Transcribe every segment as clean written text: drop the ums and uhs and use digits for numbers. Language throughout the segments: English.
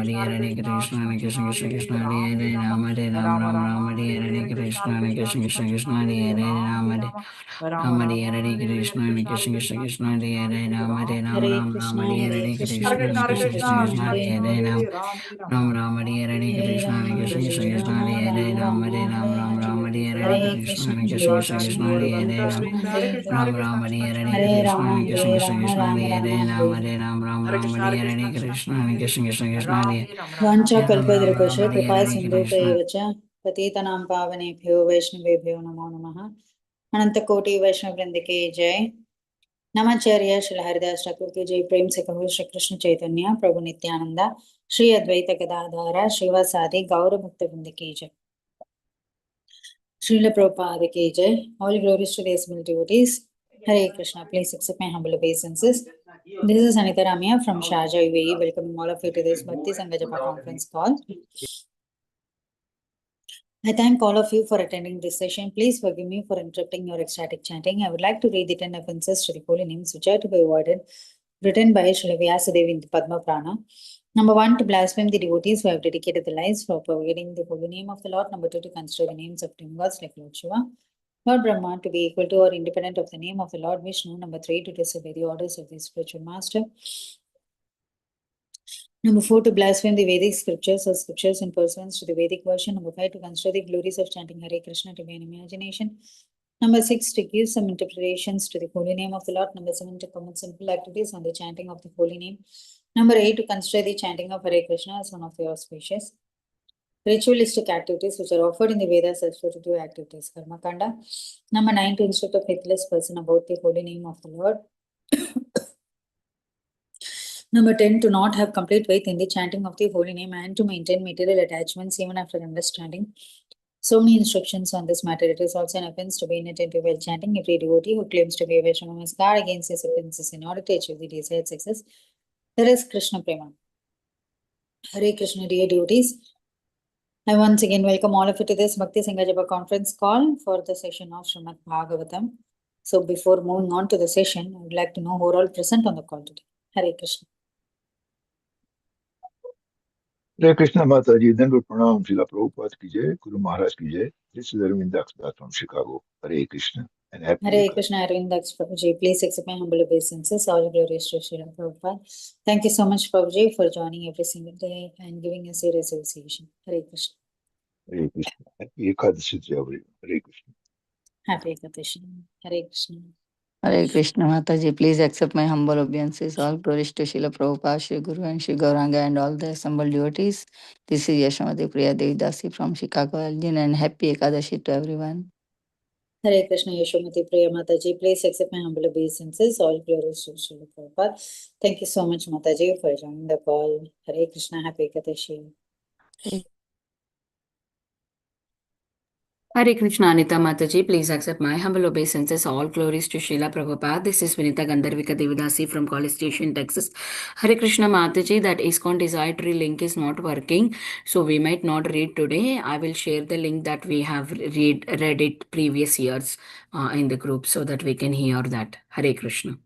Hare Krishna Hare Krishna Krishna Hare Hare Ram Hare Krishna Hare Krishna Krishna Hare Hare Ram Hare Krishna Hare Krishna Hare Hare Ram Hare Krishna Hare Krishna Krishna Hare Hare Ram Hare Krishna Hare Krishna Krishna Hare Hare Ram Hare Krishna Hare Krishna Krishna Hare Hare Ram Hare Krishna Hare Krishna Krishna Hare Hare Ram Hare Krishna Hare Krishna Krishna Hare Vancha kalpadrupasha kripa sindhupaiva cha patitanam pavanebhyo vaishnavebhyo namo namaha. Ananta koti Vaishnav Vrinda ki jai. Namacharya Shri Haridas Thakur ki jai. Prem se kaho Shri Krishna Chaitanya Prabhu Nityananda Shri Advaita Gadadhara Srivasadi Gaura Bhakta Vrinda ki jai. Srila Prabhupada ki jai. All glories to the assembled devotees. Hare Krishna. Please accept my humble obeisances. This is Anita Ramya from Sharjah, UAE. Welcoming all of you to this Bhakti Sangha Japa conference call. I thank all of you for attending this session. Please forgive me for interrupting your ecstatic chanting. I would like to read the 10 offenses to the holy names which are to be avoided, written by Srila Vyasadeva in the Padma Prana. Number 1, to blaspheme the devotees who have dedicated their lives for propagating the holy name of the Lord. Number 2, to consider the names of demigods like Lord Shiva, Lord Brahma to be equal to or independent of the name of the Lord Vishnu. Number 3, to disobey the orders of the spiritual master. Number 4, to blaspheme the Vedic scriptures or scriptures in pursuance to the Vedic version. Number 5, to consider the glories of chanting Hare Krishna to be an imagination. Number 6, to give some interpretations to the holy name of the Lord. Number 7, to commit simple activities on the chanting of the holy name. Number 8, to consider the chanting of Hare Krishna as one of the auspicious ritualistic activities which are offered in the Vedas as repetitive activities, Karma Kanda. Number 9, to instruct a faithless person about the holy name of the Lord. Number 10, to not have complete faith in the chanting of the holy name and to maintain material attachments even after understanding so many instructions on this matter. It is also an offense to be inattentive while chanting. Every devotee who claims to be a Vaishnava must guard against these offenses in order to achieve the desired success. There is Krishna Prema. Hare Krishna, dear devotees. I once again welcome all of you to this Bhakti Sangha Japa conference call for the session of Srimad Bhagavatam. So before moving on to the session, I would like to know who are all present on the call today. Hare Krishna. Hare Krishna Mataji, then we pronounce Srila Prabhupada ki jai, Guru Maharaj ki jai. This is Arvind Daksdas from Chicago. Hare Krishna and happy Hare Krishna, Arvind Daks Prabhuji. Please accept my humble obeisances. All glories to Srila Prabhupada. Thank you so much, Prabhuji, for joining every single day and giving us your association. Hare Krishna. Hare Krishna. Happy Ekadashi to everyone. Hare Krishna. Happy Ekadashi. Hare Krishna. Hare Krishna Mataji, please accept my humble obeisances. All glories to Srila Prabhupada, Shri Guru and Shri Gauranga and all the assembled devotees. This is Yashamati Priya Devidasi from Chicago, Illinois, and happy Ekadashi to everyone. Hare Krishna, Yashamati Priya Mataji. Please accept my humble obeisances. All glories to Srila Prabhupada. Thank you so much, Mataji, for joining the call. Hare Krishna, Happy Ekadashi. Hare Krishna, Anita Mataji. Please accept my humble obeisances. All glories to Srila Prabhupada. This is Vinita Gandharvika Devidasi from College Station, Texas. Hare Krishna Mataji, that ISKCON Desiratory link is not working, so we might not read today. I will share the link that we have read it previous years in the group so that we can hear that. Hare Krishna.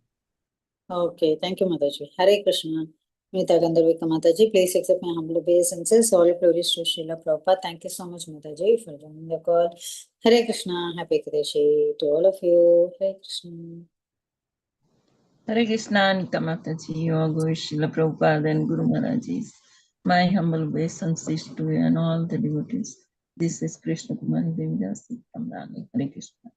Okay, thank you, Mataji. Hare Krishna. Vinita Gandharvika Mataji, please accept my humble obeisances. All glories to Srila Prabhupada. Thank you so much, Mataji, for joining the call. Hare Krishna, Happy Ekadashi to all of you. Hare Krishna. Hare Krishna, Anita Mataji, all glories to Srila Prabhupada and Guru Maharajis. My humble obeisances to you and all the devotees. This is Krishna Kumari Devidasi from Rani. Hare Krishna.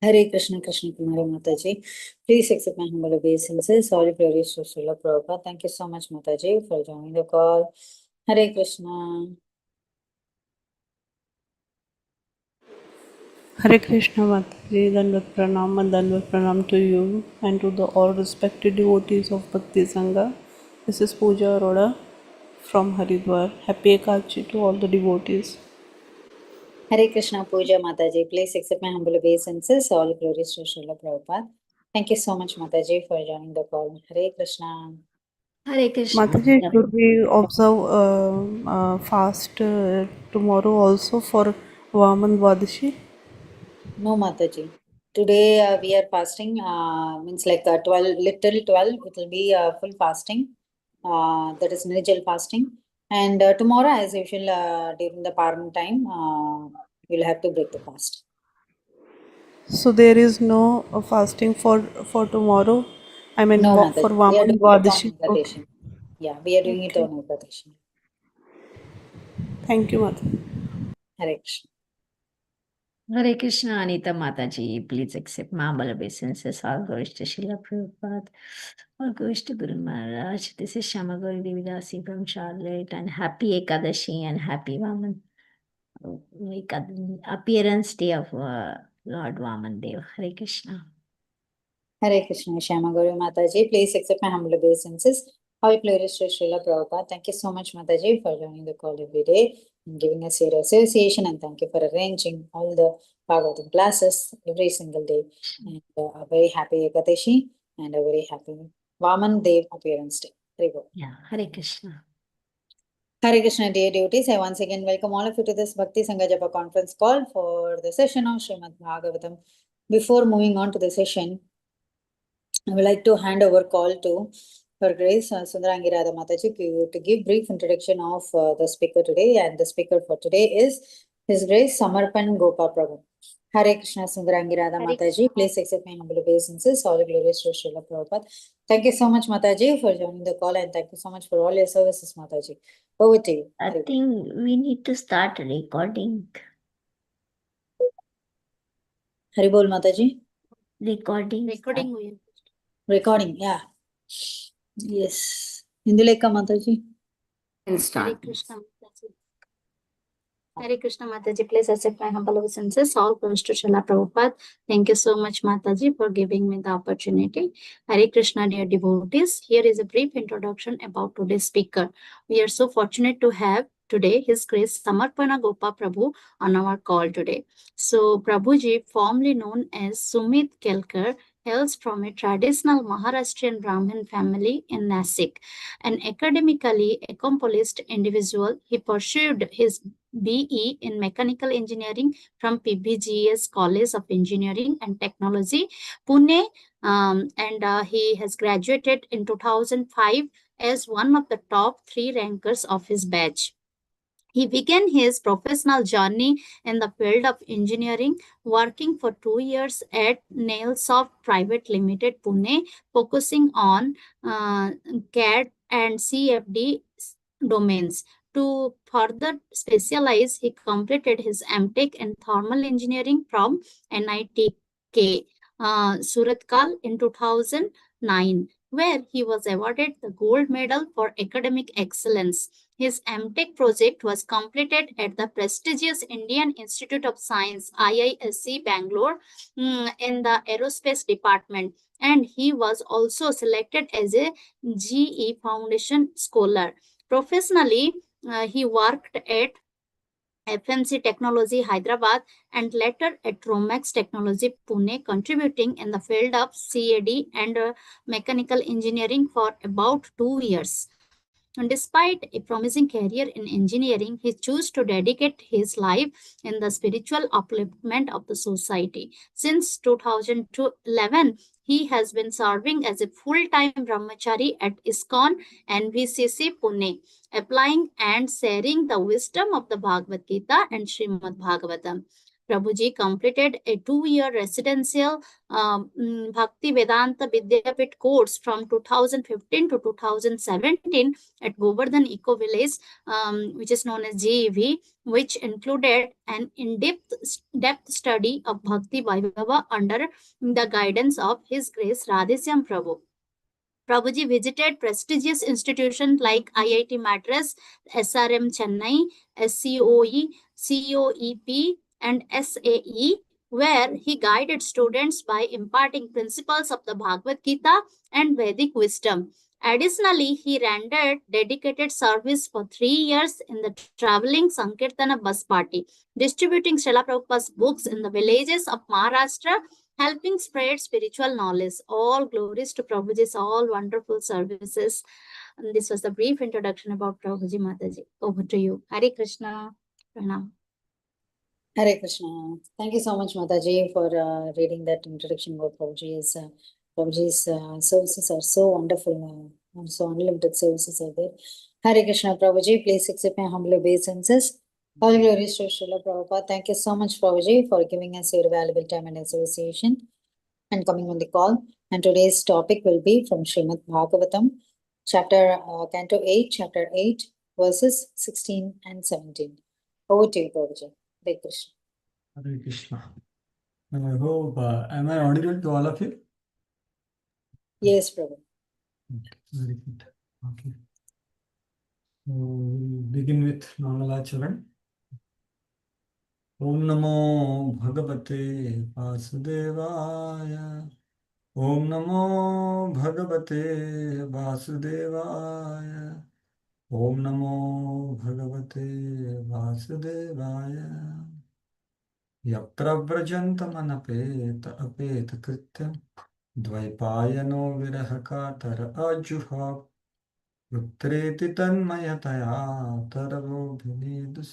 Hare Krishna, Krishna Kumari Mataji. Please accept my humble obeisances. All glories to Srila Prabhupada. Thank you so much, Mataji, for joining the call. Hare Krishna. Hare Krishna Mataji, Dandavat Pranam to you and to the all respected devotees of Bhakti Sangha. This is Pooja Arora from Haridwar. Happy Ekadashi to all the devotees. Hare Krishna, Pooja Mataji. Please accept my humble obeisances. All glories to Srila Prabhupada. Thank you so much, Mataji, for joining the call. Hare Krishna. Hare Krishna. Mataji, should we observe fast tomorrow also for Vaman Dwadashi? No, Mataji. Today we are fasting, means like 12, little 12, it will be full fasting. that is Nirjal fasting. And tomorrow, as usual, during the Paran time, you'll have to break the fast. So there is no fasting for tomorrow. I mean, No, for Mataji. We are Vaman doing it on Dwadashi. Okay. Ekadashi. Yeah, we are doing it Okay. on Ekadashi. Thank you, Mother. Hare Krishna. Hare Krishna, Anita Mataji, please accept my humble obeisances. All glories to Srila Prabhupada. All glories to Guru Maharaj. This is Shamagori Devidasi from Charlotte, and happy Ekadashi and happy Vaman appearance day of Lord Vaman Dev. Hare Krishna. Hare Krishna, Shyama Gauri Mataji. Please accept my humble obeisances. All glories to Srila Prabhupada. Thank you so much, Mataji, for joining the call every day and giving us your association. And thank you for arranging all the Bhagavatam classes every single day. And a very happy Ekadashi and a very happy Vaman Dev appearance day. Hare Krishna. Yeah, Hare Krishna. Hare Krishna, dear devotees. I once again welcome all of you to this Bhakti Sangha Japa conference call for the session of Srimad Bhagavatam. Before moving on to the session, I would like to hand over call to Her Grace Sundarangirada Mataji to give brief introduction of the speaker today. And the speaker for today is His Grace Samarpan Gopa Prabhu. Hare Krishna Sundarangirada Mataji. Please accept my humble obeisances. All glories to Srila Prabhupada. Thank you so much, Mataji, for joining the call, and thank you so much for all your services, Mataji. Over to you. I think we need to start recording. Haribol Mataji. Recording. Yeah. Yes. Induleka Mataji. Can start. Hare Krishna Mataji, please accept my humble obeisances. All glories to Srila Prabhupada. Thank you so much, Mataji, for giving me the opportunity. Hare Krishna, dear devotees. Here is a brief introduction about today's speaker. We are so fortunate to have today His Grace Samarpana Gopa Prabhu on our call today. So, Prabhuji, formerly known as Sumit Kelkar, hails from a traditional Maharashtrian Brahmin family in Nasik. An academically accomplished individual, he pursued his BE in Mechanical Engineering from PBGS College of Engineering and Technology, Pune, and he has graduated in 2005 as one of the top 3 rankers of his batch. He began his professional journey in the field of engineering, working for 2 years at Nailsoft Private Limited, Pune, focusing on CAD and CFD domains. To further specialize, he completed his MTech in Thermal Engineering from NITK, Suratkal in 2009, where he was awarded the Gold Medal for Academic Excellence. His MTech project was completed at the prestigious Indian Institute of Science, IISc, Bangalore, in the Aerospace Department, and he was also selected as a GE Foundation Scholar. Professionally, he worked at FMC Technology Hyderabad and later at Romax Technology Pune, contributing in the field of CAD and mechanical engineering for about 2 years. And despite a promising career in engineering, he chose to dedicate his life in the spiritual upliftment of the society. Since 2011, he has been serving as a full-time brahmachari at ISKCON NVCC Pune, applying and sharing the wisdom of the Bhagavad Gita and Srimad Bhagavatam. Prabhuji completed a 2-year residential Bhakti Vedanta Vidyapit course from 2015 to 2017 at Govardhan Eco Village, which is known as GEV, which included an in-depth study of Bhakti Vaibhava under the guidance of His Grace Radhesyam Prabhu. Prabhuji visited prestigious institutions like IIT Madras, SRM Chennai, SCOE, COEP, and SAE, where he guided students by imparting principles of the Bhagavad Gita and Vedic wisdom. Additionally, he rendered dedicated service for 3 years in the traveling Sankirtana bus party, distributing Srila Prabhupada's books in the villages of Maharashtra, helping spread spiritual knowledge. All glories to Prabhuji's all wonderful services. And this was the brief introduction about Prabhuji Mataji. Over to you. Hare Krishna. Pranam. Hare Krishna. Thank you so much, Mataji, for reading that introduction about Prabhuji's. Prabhuji's services are so wonderful. So unlimited services are there. Hare Krishna Prabhuji, please accept my humble obeisances. All glories to Srila Prabhupada. Thank you so much, Prabhuji, for giving us your valuable time and association and coming on the call. And today's topic will be from Srimad Bhagavatam, Canto 8, Chapter 8, verses 16 and 17. Over to you, Prabhuji. Hare Krishna. Hare Krishna. I hope, am I audible to all of you? Yes, Prabhu. Okay, very good. Okay. So we'll begin with Mangalacharan. Om Namo Bhagavate Vasudevaya. Om Namo Bhagavate Vasudevaya. Om Namo Bhagavate Vasudevaya. Yatra Vrajantamanapeta Apeta Krityam Dvaipayano Virahakatara Ajuhav Utreti Tanmayataya Taravobhinidus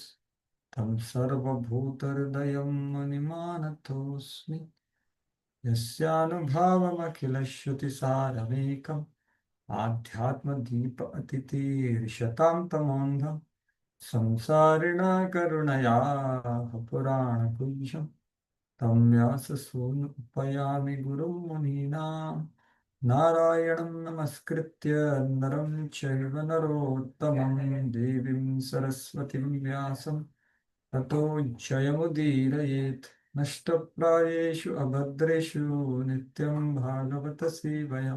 Tam Sarvabhutardayam Manimanatosmi Yasyanubhavamakhilashruti Adhyatma Deepa Atitir Tamondham Samsarina Karunaya Purana Kunjam Tam Vyasa Upayami Guru Munina Narayanam Namaskritya Naram Chaiva Narottamam Devim Saraswatim Vyasam Tato Jayamudírayet Nashtaprayeshu Abhadreshu Nityam Bhagavata Sevaya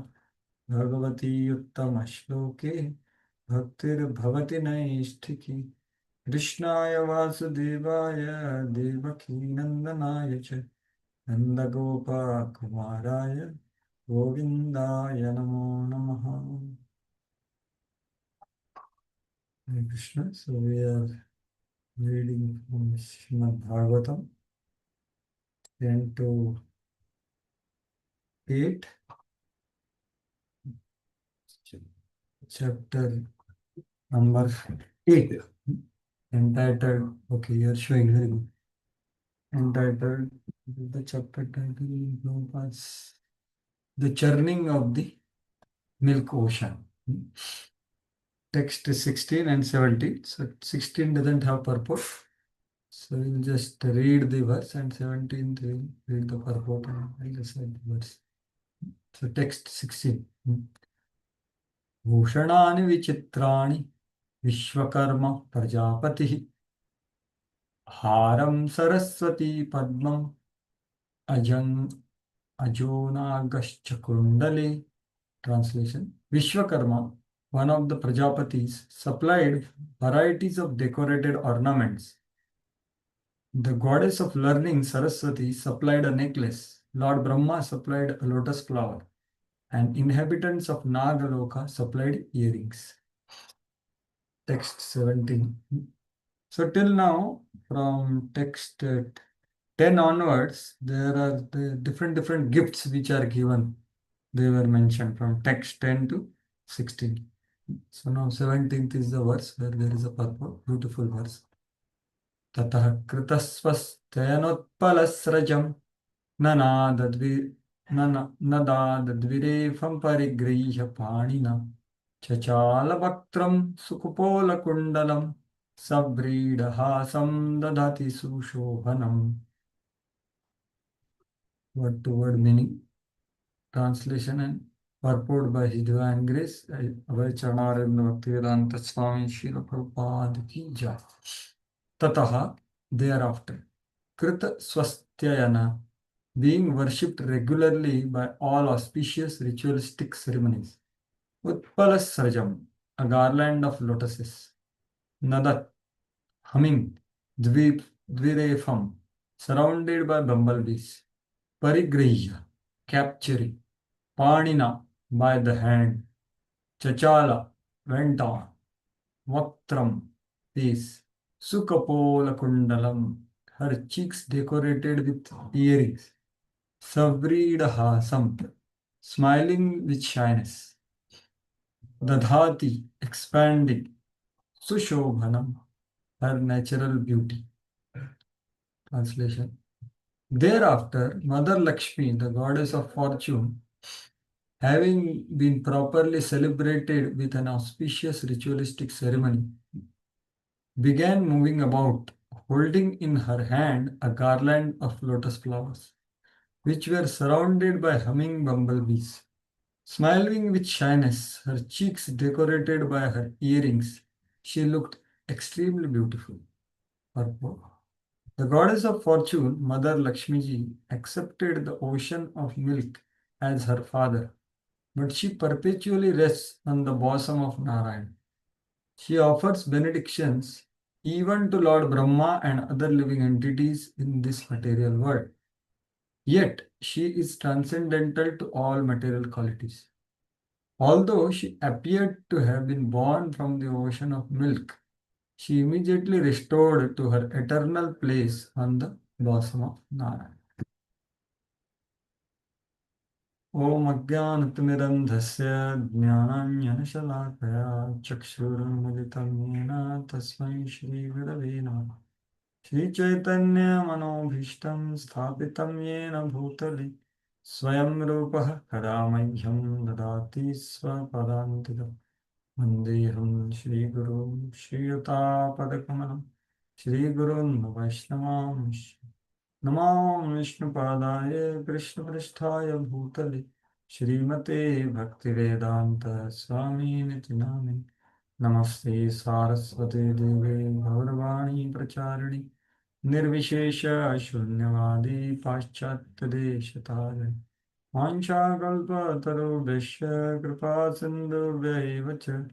Bhagavati Uttamashloke Bhaktir Bhavati Naisthiki Krishnaya Vasudevaya Devaki Nandanaya Cha Nanda Gopa Kumaraya Govindaya Namo Namaha. Hare Krishna. So we are reading from Srimad Bhagavatam 10 to 8, chapter number 8, entitled, okay, you are showing very good, entitled, the chapter title, Gopa's, the churning of the milk ocean. Text is 16 and 17. So 16 doesn't have purport. So we'll just read the verse, and 17th we'll read the purport and I'll recite the verse. So text 16. Bhushanani vichitrani Vishwakarma Prajapati Haram Saraswati Padmam Ajonagascha Kundale. Translation. Vishwakarma, one of the Prajapatis, supplied varieties of decorated ornaments. The goddess of learning, Saraswati, supplied a necklace. Lord Brahma supplied a lotus flower. And inhabitants of Nagaloka supplied earrings. Text 17. So till now, from text 10 onwards, there are the different gifts which are given. They were mentioned from text 10 to 16. So now 17th is the verse where there is a purport, beautiful verse. Tatah kritasvasthayanotpalasrajam nadadvirefam parigrihya panina chachala bhaktram sukupola kundalam sabridahasam dadati sushobhanam. Word to word meaning, translation and purport by His Divine Grace, Abhay Charanarendra Bhaktivedanta Swami Srila Prabhupada ki jai. Tataha, thereafter, Krita Swasthayana, being worshipped regularly by all auspicious ritualistic ceremonies. Utpalas Sarjam, a garland of lotuses. Nadat, humming. Dvirefam, surrounded by bumblebees. Parigrihya, capturing. Panina, by the hand. Chachala, went on. Vaktram, face. Sukapola kundalam, her cheeks decorated with earrings. Savridahasam, smiling with shyness. Dadhati, expanding. Sushobhanam, her natural beauty. Translation. Thereafter, Mother Lakshmi, the goddess of fortune, having been properly celebrated with an auspicious ritualistic ceremony, began moving about, holding in her hand a garland of lotus flowers, which were surrounded by humming bumblebees. Smiling with shyness, her cheeks decorated by her earrings, she looked extremely beautiful. The goddess of fortune, Mother Lakshmiji, accepted the ocean of milk as her father, but she perpetually rests on the bosom of Narayan. She offers benedictions even to Lord Brahma and other living entities in this material world. Yet, she is transcendental to all material qualities. Although she appeared to have been born from the ocean of milk, she immediately restored to her eternal place on the bosom of Narayan. Om Ajnanatimirandhasya Jnananjanashalakaya Chakshurunmilitam Yena Tasmai Shri Gurave Namaha Shri Chaitanya Manobhishtam Sthapitam Yena Bhutale Swayam Rupah Kadamahyam Dadati Swapadantikam Vandeham Shri Guru Shri Yuta Padakamanam Shri Gurun Vaishnavam Namo Vishnupadaya Krishna Prishthaya Bhutale Shrimate Bhaktivedanta Swami Nitinamini Namaste Saraswate Deve Gauravani Pracharani Nirvishesha Shunyavadi Paschatya Deshatare Vanchakalpa Tarubhishya Kripa Sindhu Vaivacha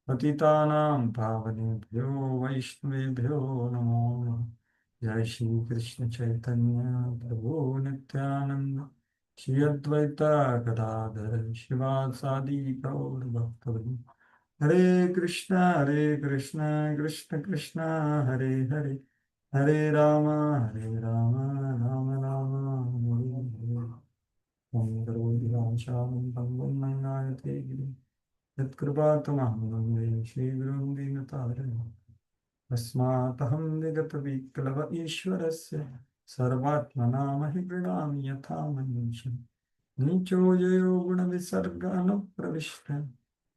Patitanam Pavanebhyo Vaishnavebhyo Namo Namaha Jai Shri Krishna Chaitanya Prabhu Nityananda Shri Advaita Gadadhar Shivasadi Gaur Bhaktavrindam Hare Krishna Krishna Krishna Hare Hare Hare Rama Rama Rama Hare Hare Om Karoli Vasham Pangam Nayate Giri Yat Kripatamaham Vande Shri Guru Dinataram अस्मातहं विगतविक्लव ईश्वरस्य सर्वात्मनामहि प्रणामि यथा मनीषम् नीचो जयो गुणविसर्गानुप्रविष्ट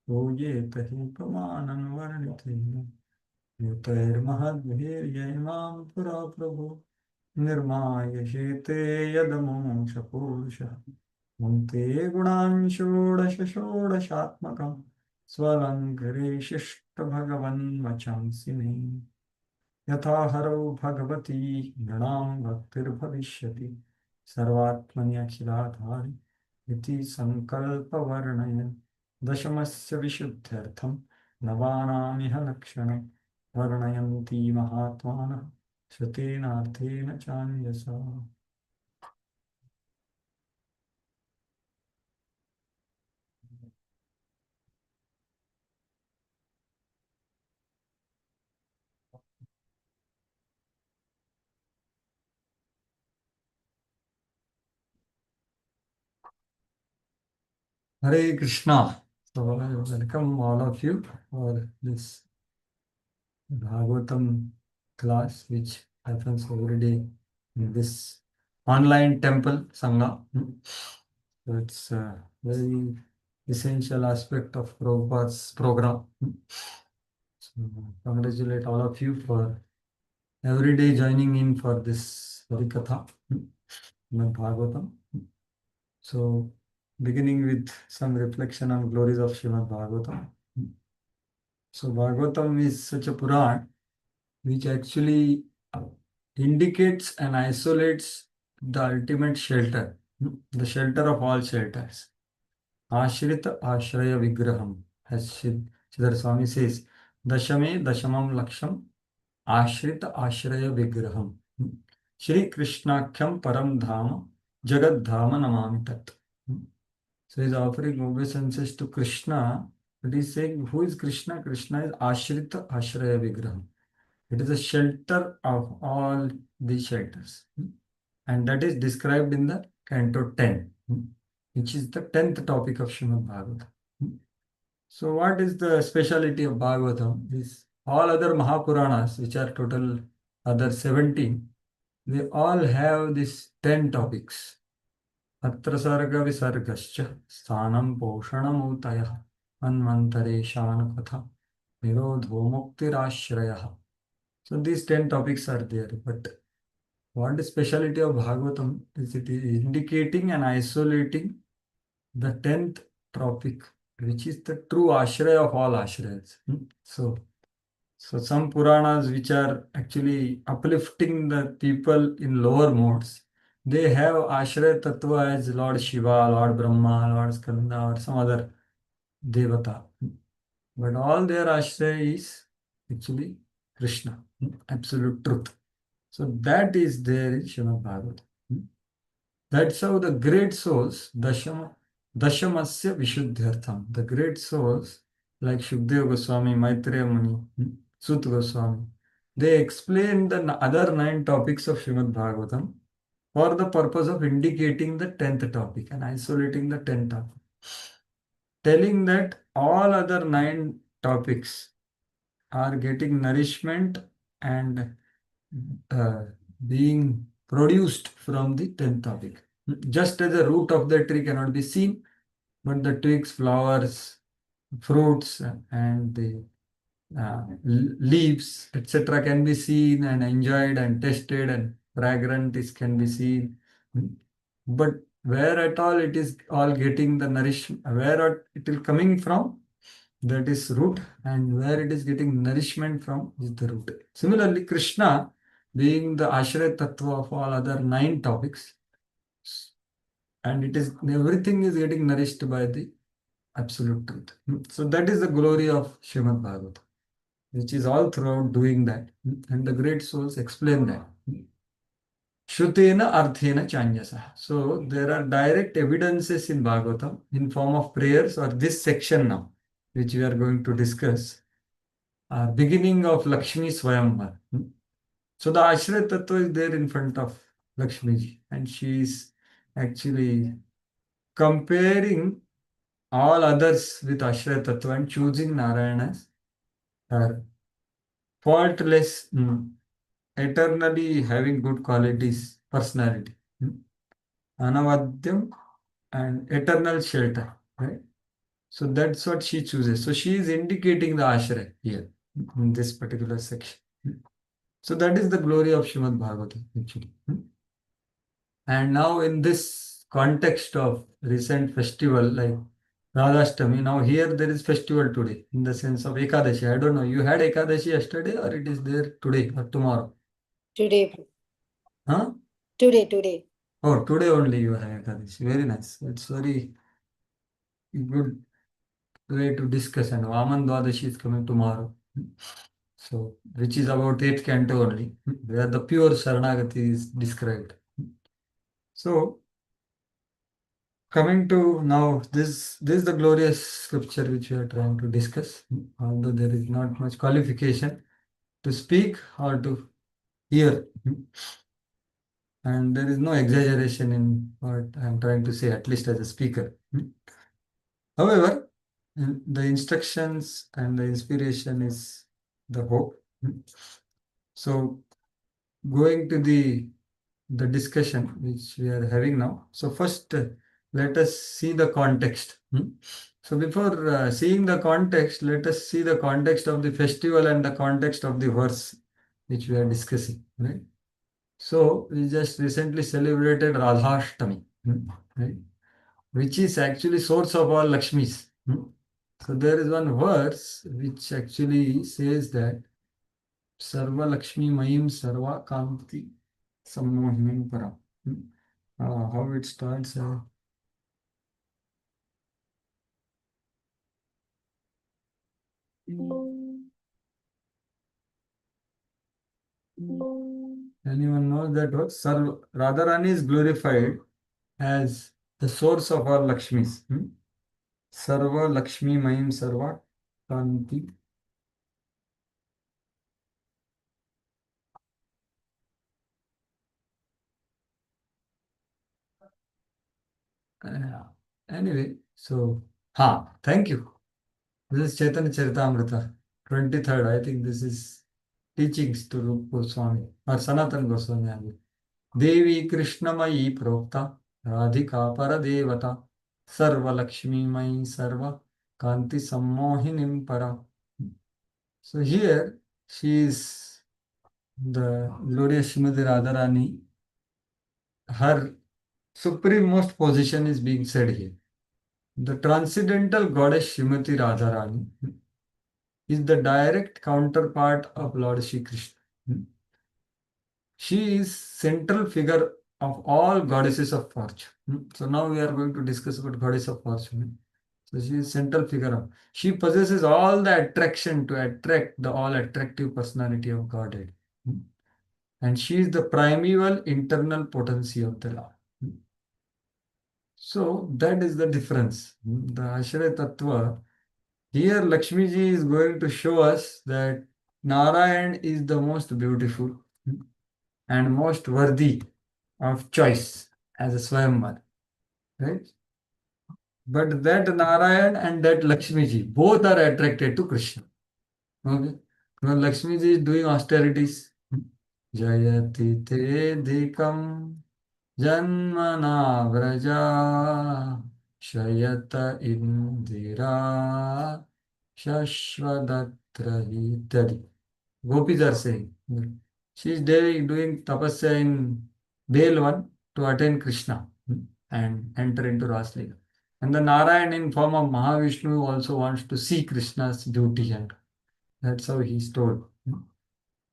पूजेत हि पुमाननुवर्णितेन युतैर्महद्भिर्यैमां पुरा प्रभो निर्माय शेते यदमोक्षपूरुषः मुक्ते गुणान् षोडश षोडशात्मकं स्वलङ्करे शिष्टभगवन् वचांसि मे यथा हरौ भगवती नृणां भक्तिर्भविष्यति सर्वात्मनि अखिलाधारि इति सङ्कल्पवर्णयन् दशमस्य विशुद्ध्यर्थं नवानामिह लक्षणं वर्णयन्ति महात्मानः श्रुतेनार्थेन चान्यसा Hare Krishna. So I welcome all of you for this Bhagavatam class, which happens every day in this online temple Sangha. So it's a very essential aspect of Prabhupada's program. So congratulate all of you for every day joining in for this Harikatha, Bhagavatam. So beginning with some reflection on glories of Srimad Bhagavatam. So Bhagavatam is such a Puran which actually indicates and isolates the ultimate shelter, the shelter of all shelters. Ashrita Ashraya Vigraham, as Siddhar Swami says, Dashame Dashamam Laksham Ashrita Ashraya Vigraham. Shri Krishnakhyam Param Dhama Jagad Dhama Namami Tat. So he's offering obeisances to Krishna, but he's saying, who is Krishna? Krishna is Ashrita Ashraya Vigraham. It is a shelter of all the shelters. And that is described in the Canto 10, which is the 10th topic of Srimad Bhagavatam. So what is the speciality of Bhagavatam? Is all other Mahapuranas, which are total other 17, they all have these 10 topics. अत्र सर्गविसर्गश्च स्थानं पोषणमूतयः अन्वन्तरेशान् कथा निरोधो मुक्तिराश्रयः. So these 10 topics are there, but what is speciality of Bhagavatam is it is indicating and isolating the 10th topic, which is the true ashraya of all ashrayas. So some Puranas which are actually uplifting the people in lower modes, they have ashraya tattva as Lord Shiva, Lord Brahma, Lord Skanda or some other devata. But all their ashraya is actually Krishna, absolute truth. So that is there in Srimad Bhagavatam. That's how the great souls, Dashamasya Vishuddhyartham, the great souls like Shukdeva Goswami, Maitreya Muni, Sut Goswami, they explain the other 9 topics of Srimad Bhagavatam for the purpose of indicating the 10th topic and isolating the 10th topic, telling that all other 9 topics are getting nourishment and being produced from the 10th topic. Just as the root of the tree cannot be seen, but the twigs, flowers, fruits, and the leaves, etc., can be seen and enjoyed and tasted, and fragrant is can be seen. But where at all it is all getting the nourishment, where it is coming from, that is root, and where it is getting nourishment from is the root. Similarly, Krishna, being the Ashraya Tattva of all other 9 topics, and it is everything is getting nourished by the absolute truth. So that is the glory of Srimad Bhagavatam, which is all throughout doing that, and the great souls explain that. Shrutena Arthena Chanyasa. So there are direct evidences in Bhagavatam in form of prayers, or this section now, which we are going to discuss, beginning of Lakshmi Swayamvar. So the Ashraya Tattva is there in front of Lakshmi ji, and she is actually comparing all others with Ashraya Tattva and choosing Narayana as her faultless, eternally having good qualities, personality, Anavadyam and eternal shelter, right? So that's what she chooses. So she is indicating the Ashraya here in this particular section. So that is the glory of Srimad Bhagavatam actually. And now in this context of recent festival like Radhashtami, now here there is festival today in the sense of Ekadashi. I don't know, you had Ekadashi yesterday or it is there today or tomorrow? Today. Huh? Today. Oh, today only you have Ekadashi. Very nice. It's very good way to discuss. And Vaman Dwadashi is coming tomorrow. So, which is about 8th canto only, where the pure Saranagati is described. So, coming to now, this is the glorious scripture which we are trying to discuss, although there is not much qualification to speak or to hear. And there is no exaggeration in what I am trying to say, at least as a speaker. However, the instructions and the inspiration is the hope. So, going to the discussion which we are having now. So first, let us see the context. So before seeing the context, let us see the context of the festival and the context of the verse which we are discussing. Right? So we just recently celebrated Radhashtami, right? Which is actually source of all Lakshmis. So there is one verse which actually says that Sarva Lakshmi Mayim Sarva Kanti Sammohinim Param. How it starts. Anyone knows that what? Radharani is glorified as the source of all Lakshmis. Sarva Lakshmi Mayim Sarva Kanti. Anyway, so, thank you. This is Chaitanya Charitamrita, 23rd. I think this is teachings to Rupa Goswami or Sanatan Goswami. Devi Krishnamayi Prokta Radhika Paradevata Sarva Lakshmi Mai Sarva Kanti Sammohinim Para. So here she is the glorious Srimati Radharani. Her supreme-most position is being said here. The transcendental goddess Srimati Radharani is the direct counterpart of Lord Shri Krishna. She is central figure of all goddesses of fortune. So now we are going to discuss about goddess of fortune. So she is central figure of. She possesses all the attraction to attract the all attractive personality of Godhead. And she is the primeval internal potency of the Lord. So that is the difference. The Ashray Tattva. Here Lakshmi ji is going to show us that Narayan is the most beautiful and most worthy of choice as a Swayamvar, right? But that Narayan and that Lakshmi ji both are attracted to Krishna. Okay. Now Lakshmi ji is doing austerities. Jayati te dikam janmana vraja shayata indira shashvadatra itadi. Gopis are saying. She is doing tapasya in Belvan to attain Krishna and enter into Raslila. And the Narayan in form of Mahavishnu also wants to see Krishna's beauty, and that's how he is told.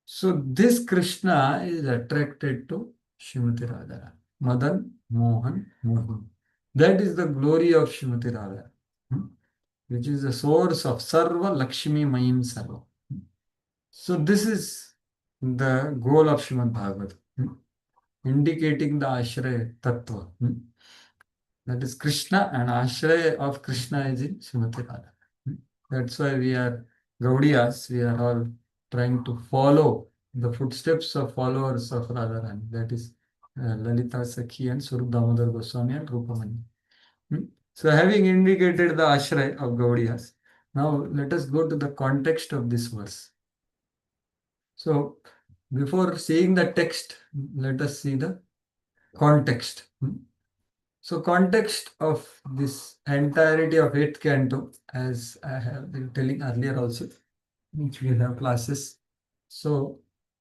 So this Krishna is attracted to Srimati Radha, Madan Mohan Mohan. That is the glory of Srimati Radha, which is the source of Sarva Lakshmi Mayim Sarva. So this is the goal of Srimad Bhagavatam, indicating the Ashray Tattva. That is Krishna, and Ashray of Krishna is in Srimati Radha. That's why we are Gaudiyas, we are all trying to follow the footsteps of followers of Radharani. That is Lalita Sakhi and Swarup Damodar Goswami and Rupamani. So having indicated the Ashray of Gaudiyas, now let us go to the context of this verse. So before seeing the text, let us see the context. So context of this entirety of 8th canto, as I have been telling earlier also, which we have classes. So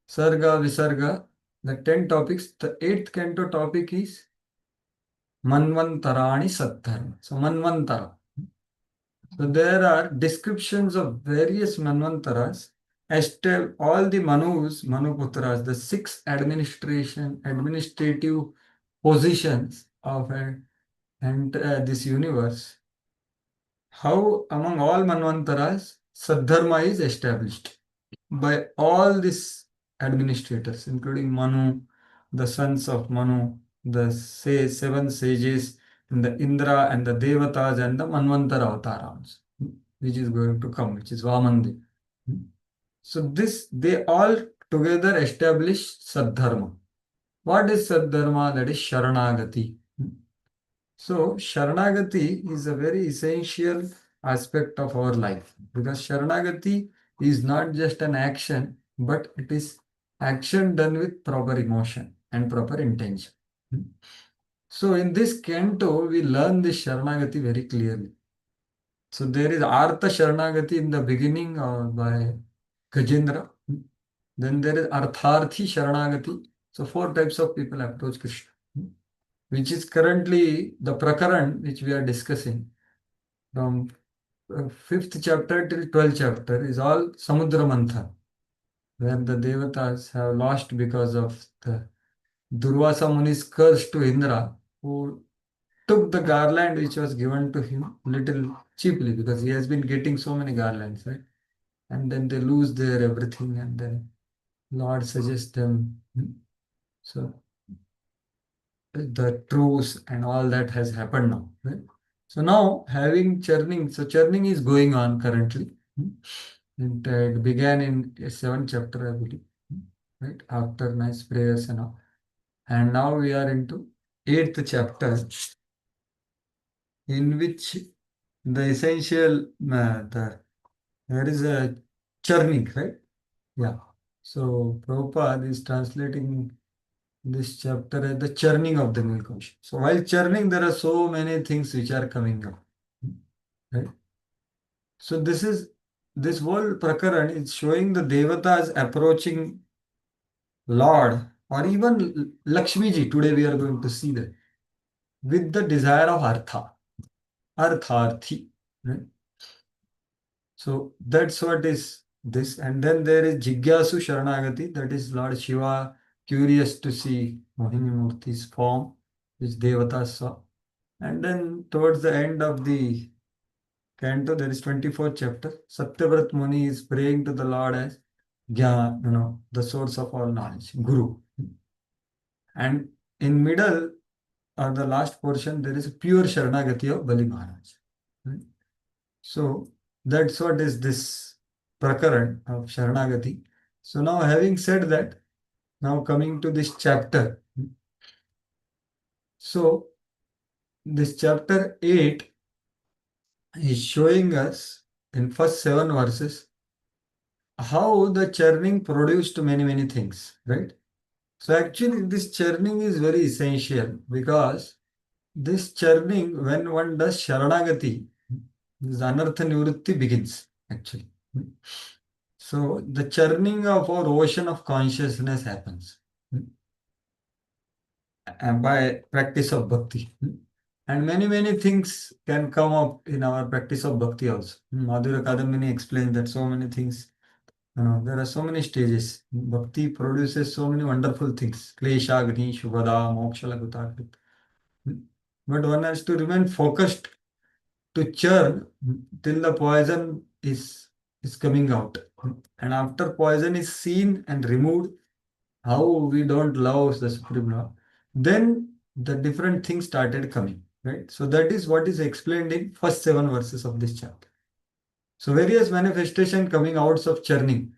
Sarga, Visarga, the 10 topics, the 8th canto topic is Manvantarani Sattharma. So Manvantara. So there are descriptions of various Manvantaras. All the Manus, Manuputras, the 6 administrative positions of this universe, how among all Manvantaras, Saddharma is established by all these administrators, including Manu, the sons of Manu, the 7 sages, and the Indra and the Devatas and the Manvantara Avatarams, which is going to come, which is Vamandev. So they all together establish Saddharma. What is Saddharma? That is Sharanagati. So Sharanagati is a very essential aspect of our life, because Sharanagati is not just an action, but it is action done with proper emotion and proper intention. So in this canto, we learn this Sharanagati very clearly. So there is Artha Sharanagati in the beginning by Gajendra. Then there is Artharthi Sharanagati. So 4 types of people approach Krishna, which is currently the Prakaran which we are discussing. From 5th chapter till 12th chapter is all Samudra Manthan, where the Devatas have lost because of the Durvasa Muni's curse to Indra, who took the garland which was given to him little cheaply, because he has been getting so many garlands, right? And then they lose their everything, and then Lord suggests them. So the truce and all that has happened now, right? So now having churning, so churning is going on currently. It began in 7th chapter, I believe, right? After nice prayers and all. And now we are into 8th chapter, in which the essential, there is a churning, right? Yeah. So Prabhupada is translating this chapter as the churning of the milk ocean. So while churning, there are so many things which are coming up. Right? So this whole prakaran is showing the devatas approaching Lord or even Lakshmi ji. Today we are going to see that with the desire of artharthi. Right? So that's what is this. And then there is Jigyasu Sharanagati, that is Lord Shiva curious to see Mohini Murti's form, which Devatas saw. And then towards the end of the canto, there is 24th chapter. Satyavrat Muni is praying to the Lord as Gyan, the source of all knowledge, Guru. And in middle, or the last portion, there is a pure Sharanagati of Bali Maharaj. Right? So that's what is this prakaran of Sharanagati. So now having said that, now coming to this chapter. So this chapter 8 is showing us in first 7 verses how the churning produced many things, right? So actually this churning is very essential because this churning, when one does Sharanagati, this Anartha Nivritti begins actually. So the churning of our ocean of consciousness happens by practice of bhakti. And many things can come up in our practice of bhakti also. Madhura Kadamini explains that so many things, there are so many stages. Bhakti produces so many wonderful things. Klesha, Agni, Shubhada, Moksha, Lagutakrit. But one has to remain focused to churn till the poison is coming out. And after poison is seen and removed, how we don't love the Supreme Lord, then the different things started coming, right? So that is what is explained in first 7 verses of this chapter. So various manifestation coming out of churning,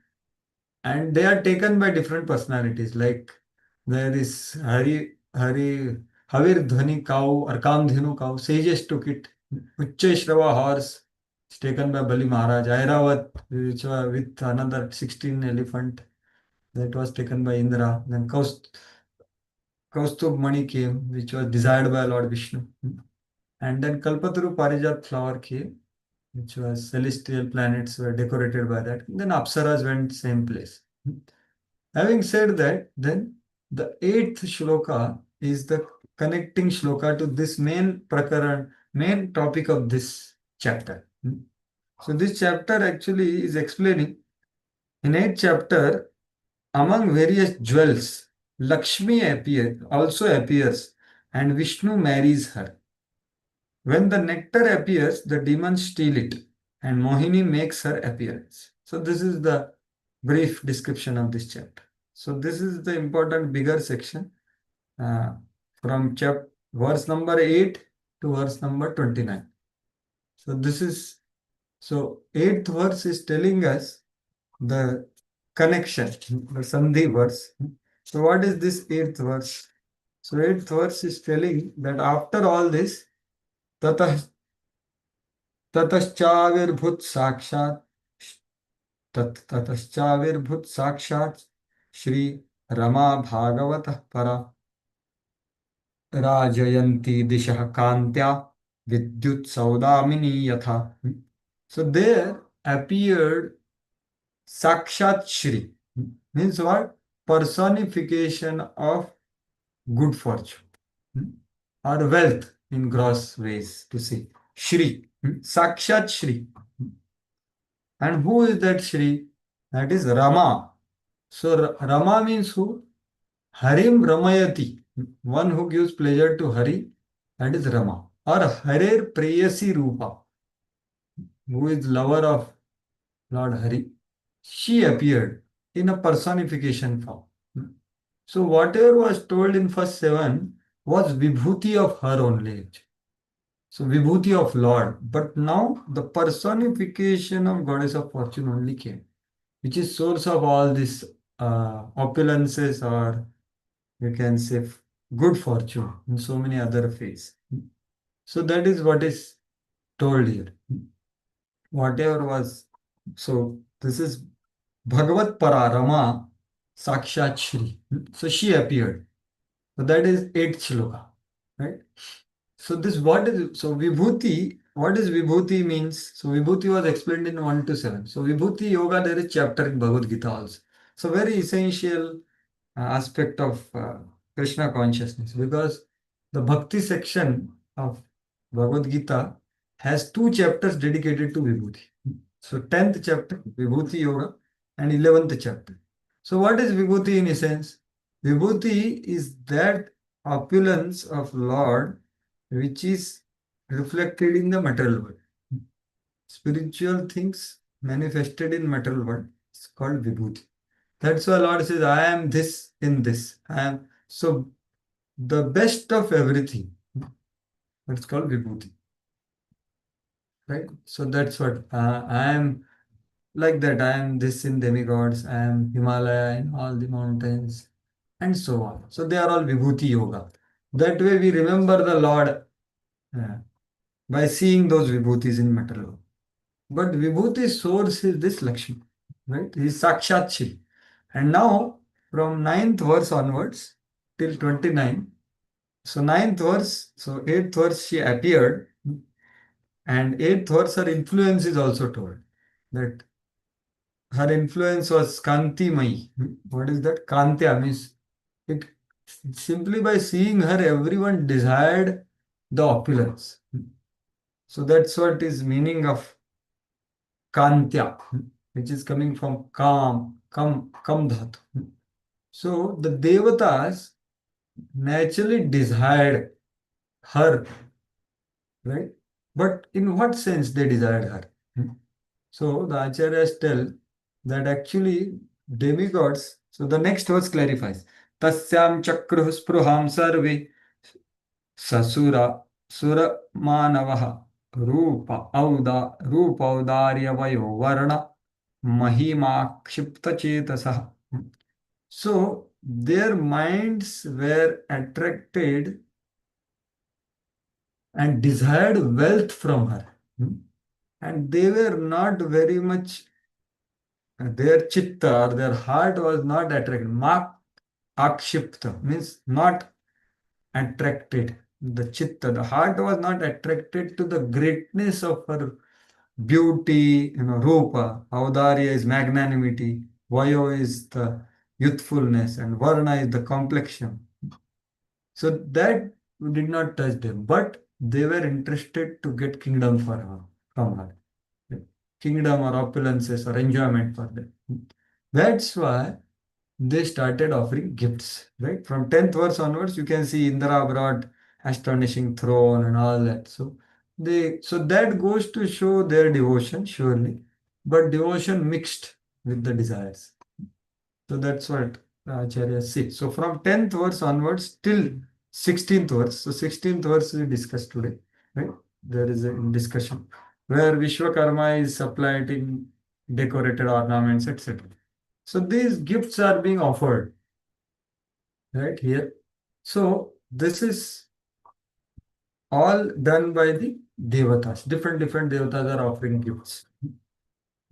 and they are taken by different personalities. Like there is Havir Dhvani cow or Kamdhenu cow, sages took it. Uchcheshrava horse is taken by Bali Maharaj. Airavat, which was with another 16 elephant, that was taken by Indra. Then Kaustubh Mani came, which was desired by Lord Vishnu. And then Kalpataru Parijat flower came, which was celestial planets were decorated by that. And then Apsaras went same place. Having said that, then the 8th shloka is the connecting shloka to this main prakaran, main topic of this chapter. So this chapter actually is explaining, in 8th chapter, among various jewels, Lakshmi also appears, and Vishnu marries her. When the nectar appears, the demons steal it, and Mohini makes her appearance. So this is the brief description of this chapter. So this is the important bigger section from verse number 8 to verse number 29. So 8th verse is telling us the connection, the Sandhi verse. So what is this 8th verse? So 8th verse is telling that after all this, ततश्चाविर्भूत साक्षात् श्री रमा भागवत परा राजयन्ती दिशः कान्त्या विद्युत सौदामिनी यथा. So there appeared Sakshat Shri, means what? Personification of good fortune or wealth in gross ways to see. Shri, Sakshat Shri. And who is that Shri? That is Rama. So Rama means who? Harim Ramayati. One who gives pleasure to Hari, that is Rama. Or Harer Preyasi Rupa, who is lover of Lord Hari. She appeared in a personification form. So whatever was told in first 7 was Vibhuti of her only. So Vibhuti of Lord. But now the personification of Goddess of Fortune only came, which is source of all these opulences, or you can say good fortune in so many other ways. So that is what is told here. Whatever was, so this is Bhagavat Pararama Sakshat Shri. So she appeared. So that is 8th shloka, right? So this what is so Vibhuti? What is Vibhuti means? So Vibhuti was explained in 1 to 7. So Vibhuti Yoga, there is chapter in Bhagavad Gita also. So very essential aspect of Krishna consciousness, because the Bhakti section of Bhagavad Gita has 2 chapters dedicated to Vibhuti. So 10th chapter, Vibhuti Yoga, and 11th chapter. So what is Vibhuti in essence? Vibhuti is that opulence of Lord which is reflected in the material world. Spiritual things manifested in material world is called Vibhuti. That's why Lord says, I am this in this. I am so the best of everything. That's called Vibhuti. Right? So that's what I am like that. I am this in demigods, I am Himalaya in all the mountains, and so on. So they are all Vibhuti Yoga. That way we remember the Lord by seeing those Vibhutis in material. But Vibhuti's source is this Lakshmi, right? He is Sakshat Shiv. And now, from 9th verse onwards till 29, so 9th verse, so 8th verse she appeared, and 8th verse her influence is also told that her influence was Kanti Mai. What is that? Kantya means it simply by seeing her, everyone desired the opulence. So that's what is meaning of Kantya, which is coming from kam dhatu. So the devatas naturally desired her, right? But in what sense they desired her? So the acharyas tell that actually demigods, so the next verse clarifies, Tasyam chakruh spruham sarve sasura sura manavaha रूप औदार्य वयो वर्ण महिमा क्षिप्त चेतसः. So their minds were attracted and desired wealth from her, and they were not very much, their chitta or their heart was not attracted. Mak akshipta means not attracted. The chitta, the heart was not attracted to the greatness of her beauty, rupa. Audarya is magnanimity, vayo is the youthfulness, and varna is the complexion. So that did not touch them, but they were interested to get kingdom for her, from her. Kingdom or opulences or enjoyment for them. That's why they started offering gifts, right? From 10th verse onwards, you can see Indra brought astonishing throne and all that. So that goes to show their devotion, surely, but devotion mixed with the desires. So that's what Acharya says. So from 10th verse onwards till 16th verse. So 16th verse we discussed today, right? There is a discussion where Vishwakarma is supplying decorated ornaments, etc. So these gifts are being offered, right here. So this is all done by the devatas. Different devatas are offering gifts.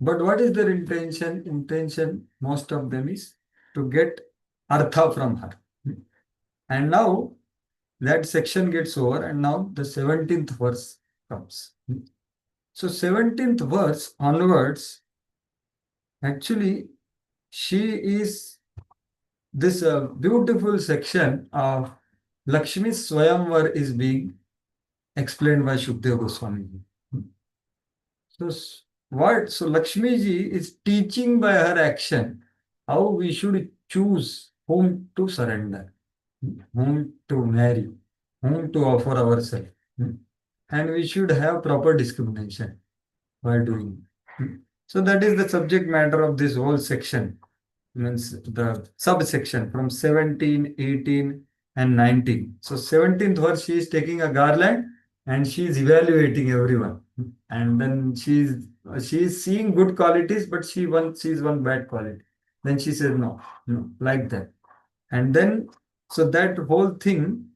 But what is their intention? Intention, most of them, is to get artha from her. And now that section gets over, and now the 17th verse comes. So 17th verse onwards, actually, she is this beautiful section of Lakshmi Swayamvar is being explained by Shukdev Goswami. So Lakshmi ji is teaching by her action how we should choose whom to surrender, whom to marry, whom to offer ourselves. And we should have proper discrimination while doing it. So that is the subject matter of this whole section, means the subsection from 17, 18, and 19. So 17th verse, she is taking a garland and she is evaluating everyone. And then she is seeing good qualities, but she sees one bad quality. Then she says, no, like that. And then, so that whole thing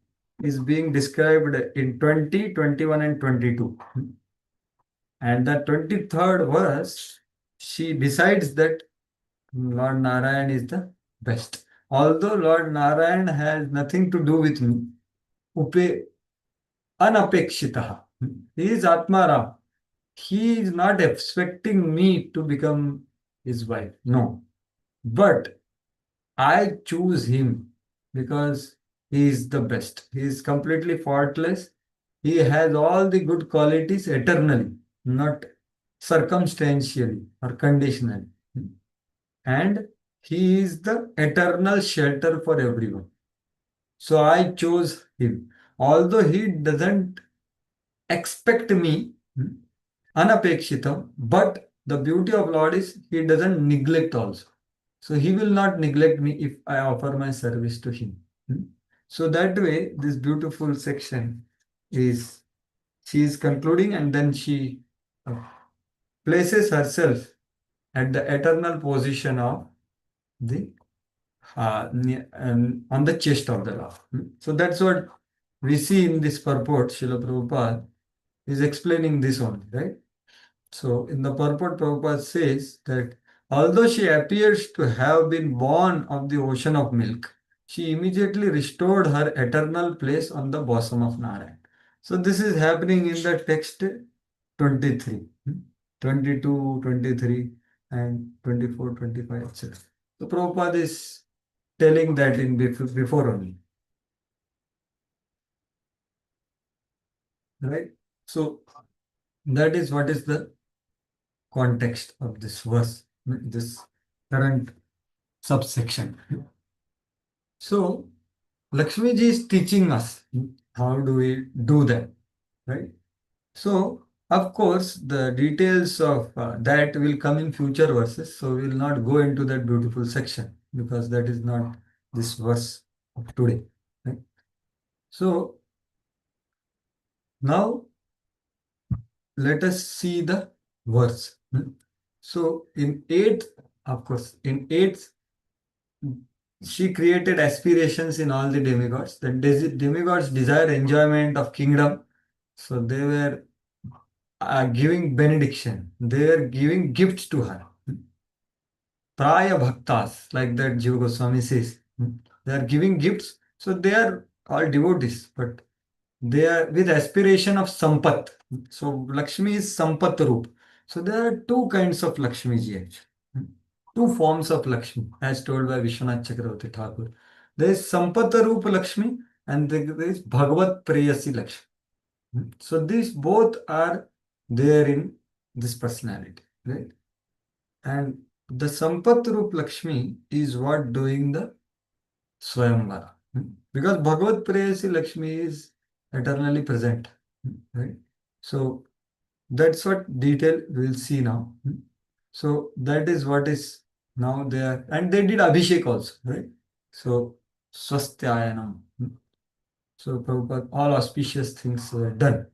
is being described in 20, 21, and 22. And the 23rd verse, she decides that Lord Narayan is the best. although Lord Narayan has nothing to do with me, upe anapekshitaha. He is Atmaram. He is not expecting me to become his wife. No. But I choose him because he is the best. He is completely faultless. He has all the good qualities eternally, not circumstantially or conditionally. And he is the eternal shelter for everyone. So I chose him. Although he doesn't expect me, anapekshitam, but the beauty of Lord is he doesn't neglect also. So he will not neglect me if I offer my service to him. So that way, this beautiful section is, she is concluding and then she places herself at the eternal position of the on the chest of the Lord. So that's what we see in this purport. Srila Prabhupada is explaining this only, right? So in the purport, Prabhupada says that although she appears to have been born of the ocean of milk, she immediately restored her eternal place on the bosom of Narayan. So this is happening in the text 23, 22, 23, and 24, 25, etc. So Prabhupada is telling that in before only. Right? So that is what is the context of this verse, this current subsection. So Lakshmi ji is teaching us how do we do that, right? So of course the details of that will come in future verses, so we will not go into that beautiful section because that is not this verse of today, right? So now let us see the verse. So in 8th, of course, in 8th, she created aspirations in all the demigods. The demigods desire enjoyment of kingdom. So they were giving benediction. They were giving gifts to her. Praya bhaktas, like that Jiva Goswami says. They are giving gifts. So they are all devotees, but they are with aspiration of sampat. So Lakshmi is sampat roop. So there are two kinds of Lakshmi ji actually. Two forms of Lakshmi, as told by Vishwanath Chakravarti Thakur. There is Sampata Rupa Lakshmi and there is Bhagavat Preyasi Lakshmi. So these both are there in this personality, right? And the Sampat Rupa Lakshmi is what doing the Swayamvara. Because Bhagavat Preyasi Lakshmi is eternally present, right? So that's what detail we'll see now. So that is what is now there, and they did Abhishek also, right? So Swastyayanam. So Prabhupada, all auspicious things were done.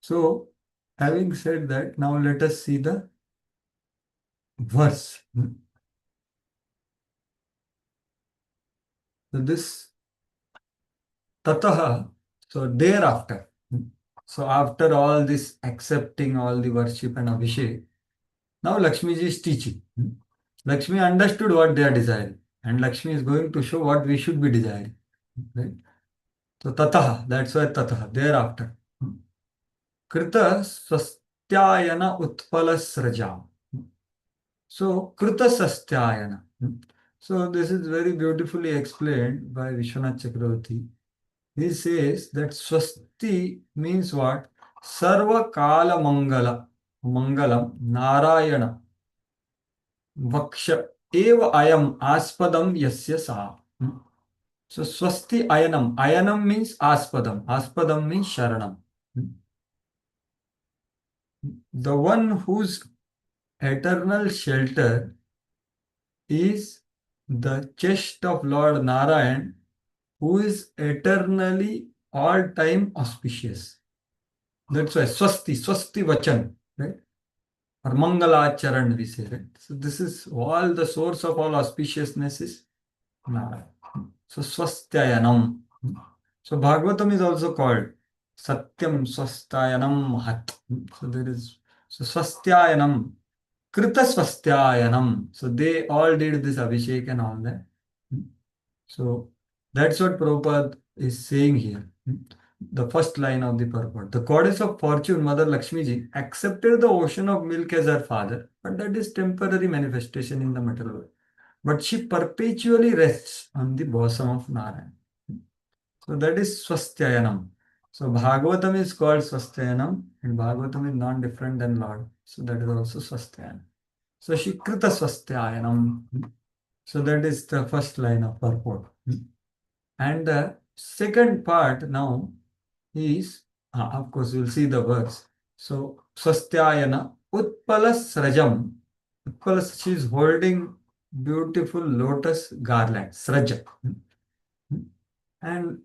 So having said that, now let us see the verse. So this Tataha, so thereafter. So after all this accepting all the worship and Abhishek, now Lakshmi ji is teaching. Lakshmi understood what they are desiring, and Lakshmi is going to show what we should be desiring. Right? So Tataha, that's why Tataha, thereafter. Krita Swastyayana Utpala Srajam. So Krita Swastyayana. So this is very beautifully explained by Vishwanath Chakravarti. He says that Swasti means what? Sarva Kala Mangalam Narayana Vaksha Eva Ayam Aspadam Yasya Sa. So Swasti Ayanam. Ayanam means Aspadam. Aspadam means Sharanam. The one whose eternal shelter is the chest of Lord Narayan, who is eternally all-time auspicious. That's why Swasti Vachan, right? Or Mangalacharan we say, right? So this is all the source of all auspiciousness is Narayan. So Swastyayanam. So Bhagavatam is also called Satyam Swastyayanam Mahat. So there is, so Swastyayanam, Krita Swastyayanam. So they all did this Abhishek and all that. So that's what Prabhupada is saying here. The first line of the purport. The goddess of fortune, Mother Lakshmi ji, accepted the ocean of milk as her father, but that is temporary manifestation in the material world. But she perpetually rests on the bosom of Narayan. So that is Swastyayanam. So Bhagavatam is called Swastyayanam, and Bhagavatam is not different than Lord. So that is also Swastyayanam. So Shikrita Swastyayanam. So that is the first line of purport. And the second part now is, of course, you'll see the verse. So Swastyayana Utpalas Srajam. Utpalas, she is holding beautiful lotus garland, Sraja. And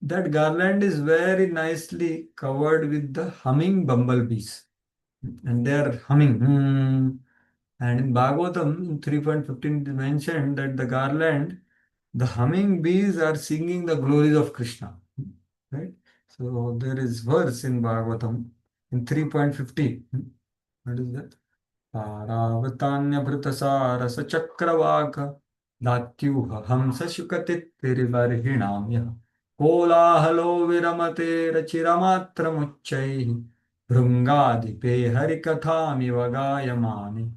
that garland is very nicely covered with the humming bumblebees. And they are humming. And in Bhagavatam, in 3.15, it mentioned that the garland, the humming bees are singing the glories of Krishna. Right? So there is verse in Bhagavatam in 3.50. What is that? Paravatanya Bhritasara Chakravaka Datyuha Hamsa Shukatitirivarhinamya Kolahalo Viramate Rachiramatramuchai Bhrungadipe Harikathami Vagayamani.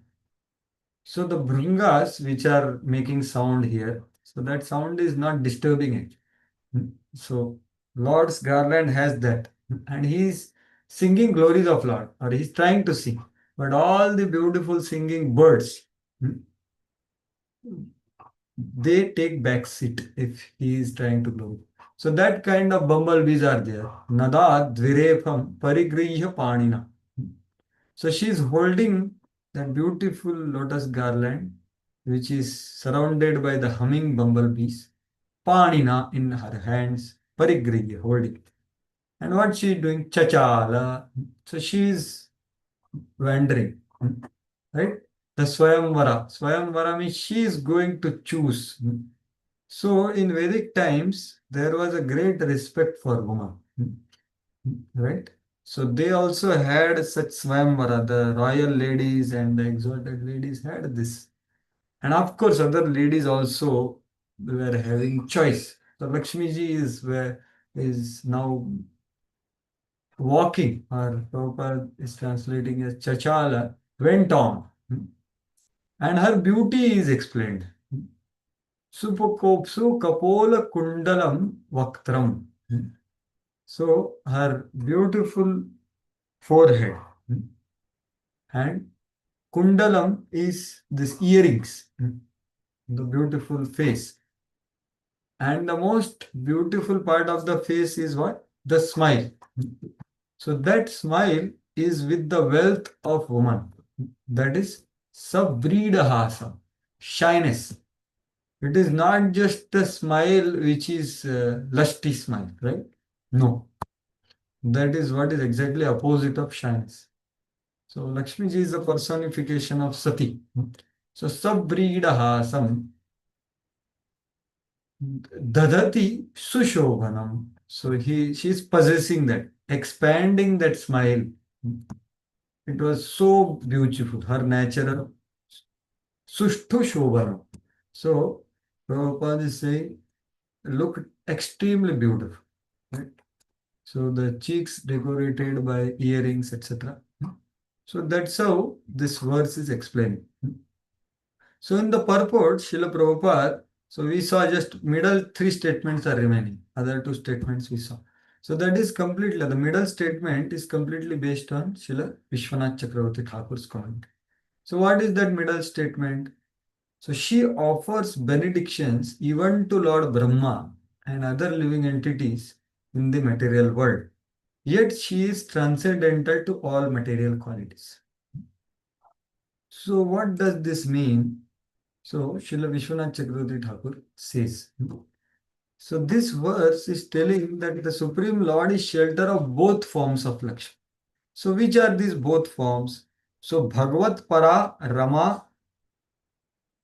So the bhrungas which are making sound here, so that sound is not disturbing it. So Lord's garland has that, and he is singing glories of Lord, or he is trying to sing. But all the beautiful singing birds, they take back seat if he is trying to glory. So that kind of bumblebees are there. Nada dvirefam parigriya panina. So she is holding that beautiful lotus garland, which is surrounded by the humming bumblebees. Panina in her hands, parigriya, holding. And what she is doing? Chachala. So she is wandering, right? The Swayamvara. Swayamvara means she is going to choose. So in Vedic times, there was a great respect for women, right? So they also had such Swayamvara. The royal ladies and the exalted ladies had this. And of course, other ladies also were having choice. So Lakshmi ji is now walking, or Prabhupada is translating as Chachala, went on. And her beauty is explained. Supakopsu kapola kundalam vaktram. So her beautiful forehead and kundalam is this earrings, the beautiful face. And the most beautiful part of the face is what? The smile. So that smile is with the wealth of woman. That is sabridahasa, shyness. It is not just the smile which is lusty smile, right? No. That is what is exactly opposite of shyness. So Lakshmi ji is the personification of Sati. So sabridahasam dadati sushobhanam. So she is possessing that, expanding that smile. It was so beautiful, her natural sushtu shobhanam. So Prabhupada is saying, look extremely beautiful. Right? So the cheeks decorated by earrings, etc. So that's how this verse is explained. So in the purport, Srila Prabhupada, so we saw just middle three statements are remaining. Other two statements we saw. So that is completely, the middle statement is completely based on Srila Vishwanath Chakravarti Thakur's comment. So what is that middle statement? So she offers benedictions even to Lord Brahma and other living entities in the material world. Yet she is transcendental to all material qualities. So what does this mean? So Srila Vishwanath Chakravarti Thakur says, so this verse is telling that the Supreme Lord is shelter of both forms of Lakshmi. So which are these both forms? So Bhagavat Para Rama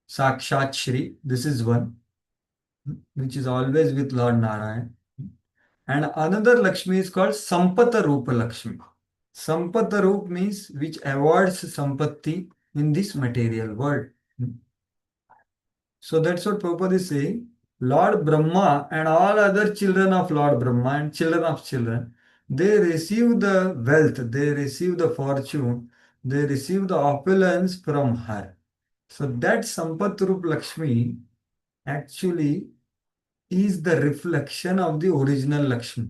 Sakshat Shri, this is one, which is always with Lord Narayan. And another Lakshmi is called Sampata Rupa Lakshmi. Sampata Rup means which awards Sampatti in this material world. So that's what Prabhupada is saying. Lord Brahma and all other children of Lord Brahma and children of children, they receive the wealth, they receive the fortune, they receive the opulence from her. So that Sampat Rup Lakshmi actually is the reflection of the original Lakshmi.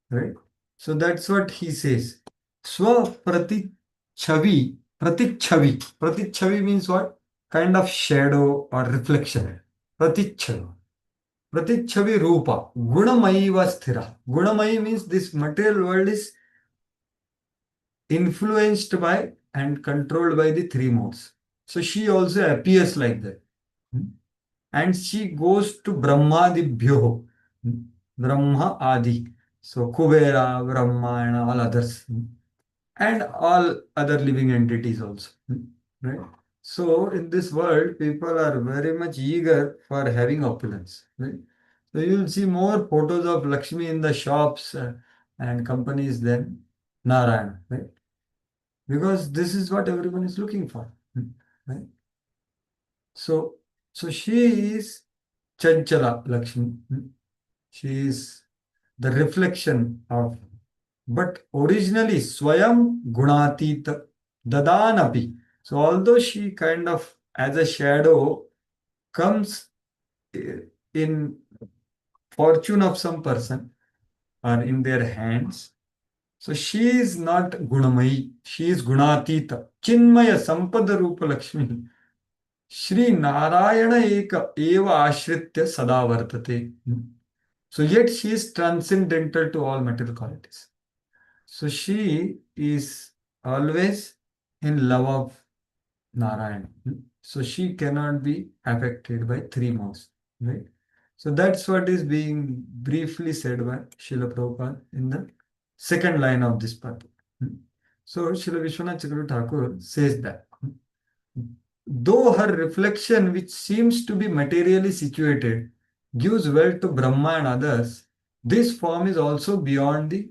Right? So that's what he says. Swa Pratik Chavi. Pratik Chavi means what? Kind of shadow or reflection. Pratik Chavi. Pratik Chavi Rupa. Gunamayi was Sthira. Gunamayi means this material world is influenced by and controlled by the three modes. So she also appears like that. And she goes to Brahmadibhyo. Brahma Adi. So Kubera, Brahma, and all others. And all other living entities also. Right? So in this world, people are very much eager for having opulence. Right? So you will see more photos of Lakshmi in the shops and companies than Narayana. Right? Because this is what everyone is looking for. Right? So she is Chanchala Lakshmi. She is the reflection of, but originally Swayam Gunatita Dadanapi. So although she kind of as a shadow comes in fortune of some person or in their hands, so she is not Gunamayi, she is Gunatita. Chinmaya Sampada Rupa Lakshmi. Shri Narayana Eka Eva Ashritya Sada Vartate. So yet she is transcendental to all material qualities. So she is always in love of Narayan. So she cannot be affected by three modes. Right? So that's what is being briefly said by Srila Prabhupada in the second line of this part. So Srila Vishwanath Chakravarti Thakur says that though her reflection, which seems to be materially situated, gives wealth to Brahma and others, this form is also beyond the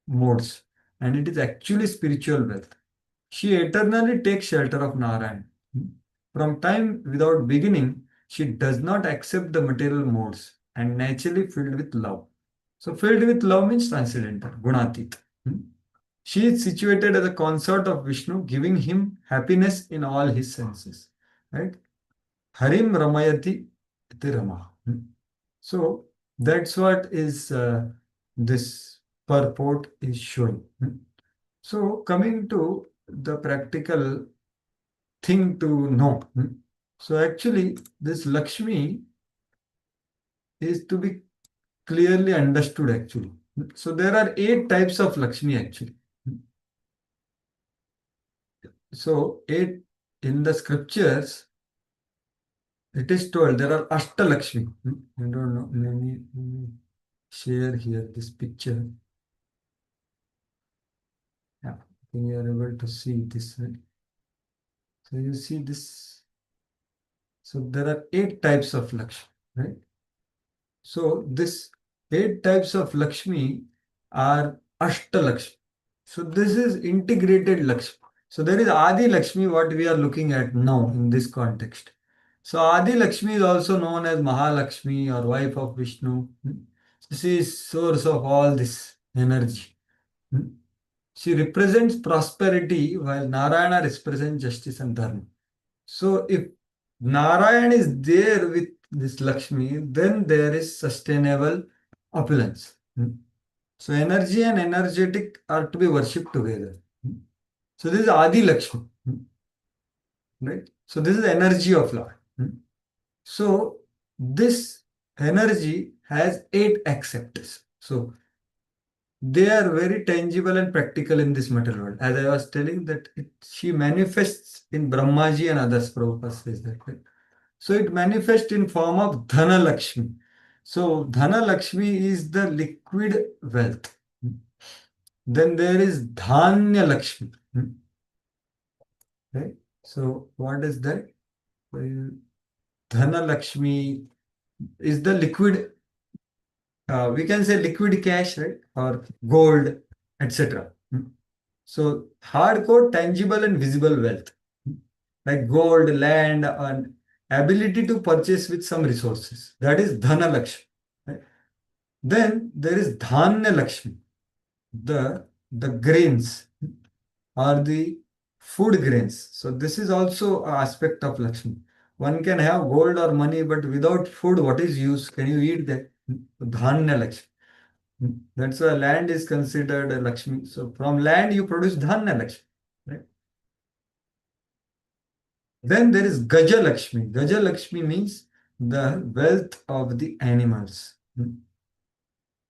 modes, and it is actually spiritual wealth. She eternally takes shelter of Narayan. From time without beginning, she does not accept the material modes and naturally filled with love. So filled with love means transcendental, gunatit. She is situated as a consort of Vishnu, giving him happiness in all his senses. Right? Harim Ramayati iti Rama. So that's what is this purport is showing. So coming to the practical thing to know. So actually this Lakshmi is to be clearly understood actually. So there are 8 types of Lakshmi actually. So 8 in the scriptures, it is told there are Ashta Lakshmi. I don't know. Let me share here this picture. Yeah, I think you are able to see this. Right? So you see this. So there are 8 types of Lakshmi. Right? So this 8 types of Lakshmi are Ashta Lakshmi. So this is integrated Lakshmi. So there is Adi Lakshmi, what we are looking at now in this context. So Adi Lakshmi is also known as Mahalakshmi or wife of Vishnu. She is source of all this energy. She represents prosperity while Narayana represents justice and dharma. So if Narayan is there with this Lakshmi, then there is sustainable opulence. So energy and energetic are to be worshipped together. So this is Adi Lakshmi. Right? So this is energy of Lord. So this energy has 8 acceptors. So they are very tangible and practical in this material world. As I was telling that she manifests in Brahmaji and others. Prabhupada says that. Right? So it manifests in form of Dhana Lakshmi. So Dhana Lakshmi is the liquid wealth. Then there is Dhanya Lakshmi. Right? So what is that? Dhana Lakshmi is the liquid, we can say liquid cash, right? Or gold, etc. So hardcore, tangible and visible wealth, like gold, land, and ability to purchase with some resources. That is Dhana Lakshmi. Right? Then there is Dhanya Lakshmi, the grains or the food grains. So this is also an aspect of Lakshmi. One can have gold or money, but without food, what is use? Can you eat that? Dhanya Lakshmi. That's why land is considered a Lakshmi. So from land you produce Dhanya Lakshmi. Right? Then there is Gaja Lakshmi. Gaja Lakshmi means the wealth of the animals.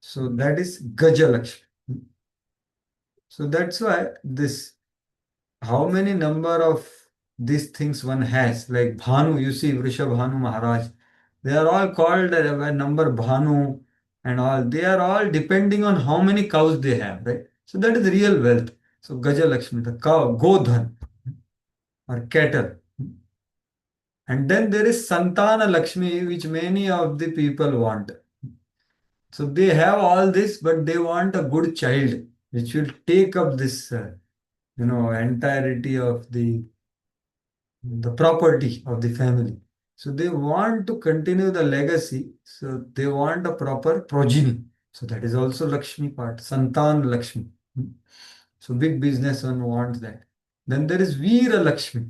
So that is Gaja Lakshmi. So that's why this, how many number of these things one has, like Bhanu, you see Vrishabhanu Maharaj, they are all called a number Bhanu and all. They are all depending on how many cows they have, right? So that is real wealth. So Gaja Lakshmi, the cow, Godhan or cattle. And then there is Santana Lakshmi, which many of the people want. So they have all this, but they want a good child, which will take up this, entirety of the property of the family. So they want to continue the legacy. So they want a proper progeny. So that is also Lakshmi part, Santan Lakshmi. So big businessman wants that. Then there is Veera Lakshmi.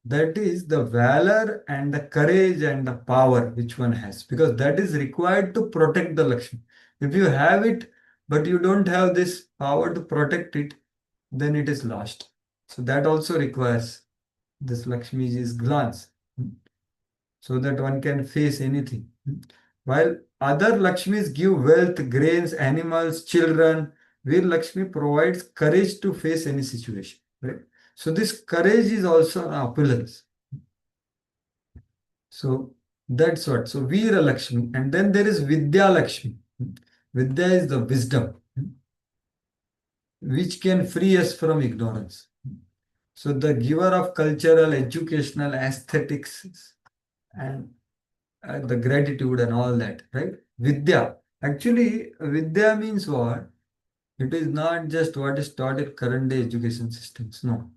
That is the valor and the courage and the power which one has, because that is required to protect the Lakshmi. If you have it, but you don't have this power to protect it, then it is lost. So that also requires this Lakshmi's glance, so that one can face anything. While other Lakshmis give wealth, grains, animals, children, Veer Lakshmi provides courage to face any situation. Right? So this courage is also an opulence. So that's what. So Veera Lakshmi. And then there is Vidya Lakshmi. Vidya is the wisdom, which can free us from ignorance. So the giver of cultural, educational, aesthetics, and the gratitude and all that, right? Vidya. Actually, Vidya means what? It is not just what is taught in current day education systems. No.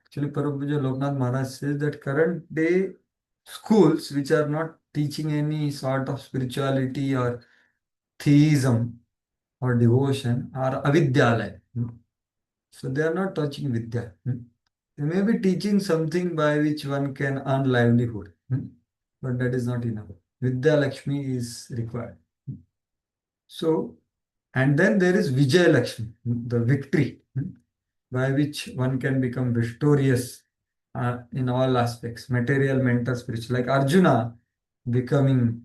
Actually, Prabhu Loknath Maharaj says that current day schools which are not teaching any sort of spirituality or theism or devotion are avidyalaya. So they are not touching Vidya. They may be teaching something by which one can earn livelihood, but that is not enough. Vidya Lakshmi is required. So, and then there is Vijay Lakshmi, the victory, by which one can become victorious in all aspects, material, mental, spiritual. Like Arjuna becoming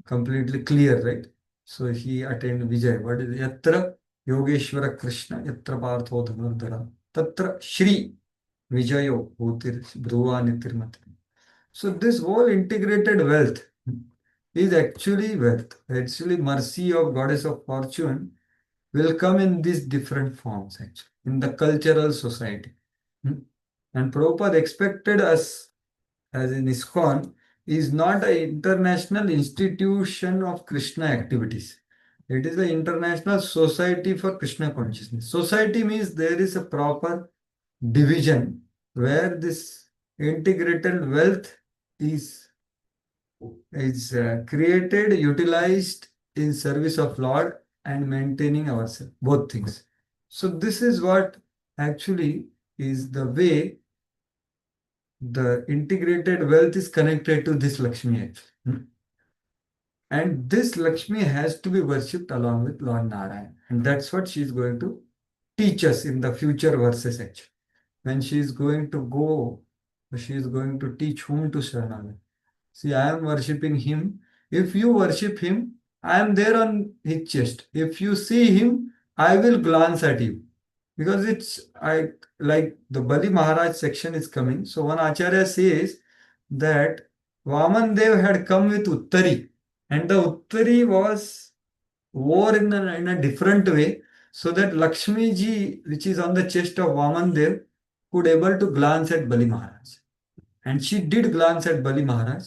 completely clear, right? So he attained Vijay. What is Yatra Yogeshwara Krishna, Yatra Partho Dhanurdhara, Tatra Shri Vijayo Bhutir Dhruva Nitirmati. So this whole integrated wealth is actually wealth. Actually, mercy of Goddess of Fortune will come in these different forms, actually, in the cultural society. And Prabhupada expected us, as in ISKCON, is not an international institution of Krishna activities. It is the International Society for Krishna Consciousness. Society means there is a proper division where this integrated wealth is created, utilized in service of Lord and maintaining ourselves, both things. So this is what actually is the way the integrated wealth is connected to this Lakshmi actually. And this Lakshmi has to be worshipped along with Lord Narayan. And that's what she is going to teach us in the future verses actually. When she is going to go, she is going to teach whom to Sharanagati. See, I am worshipping him. If you worship him, I am there on his chest. If you see him, I will glance at you. Because it's like the Bali Maharaj section is coming. So one Acharya says that Vaman Dev had come with Uttari. And the Uttari was wore in a different way, so that Lakshmi ji, which is on the chest of Vaman Dev, could able to glance at Bali Maharaj. And she did glance at Bali Maharaj,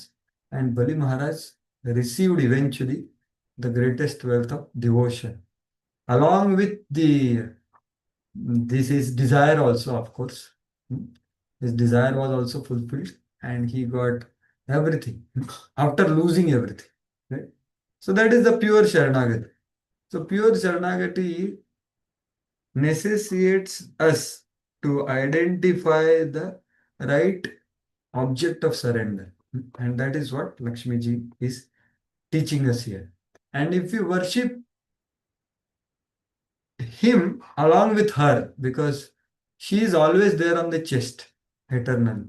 and Bali Maharaj received eventually the greatest wealth of devotion. Along with this is desire also, of course. His desire was also fulfilled, and he got everything after losing everything. Right? So that is the pure Sharanagati. So pure Sharanagati necessitates us to identify the right object of surrender. And that is what Lakshmi ji is teaching us here. And if we worship him along with her, because she is always there on the chest, eternally,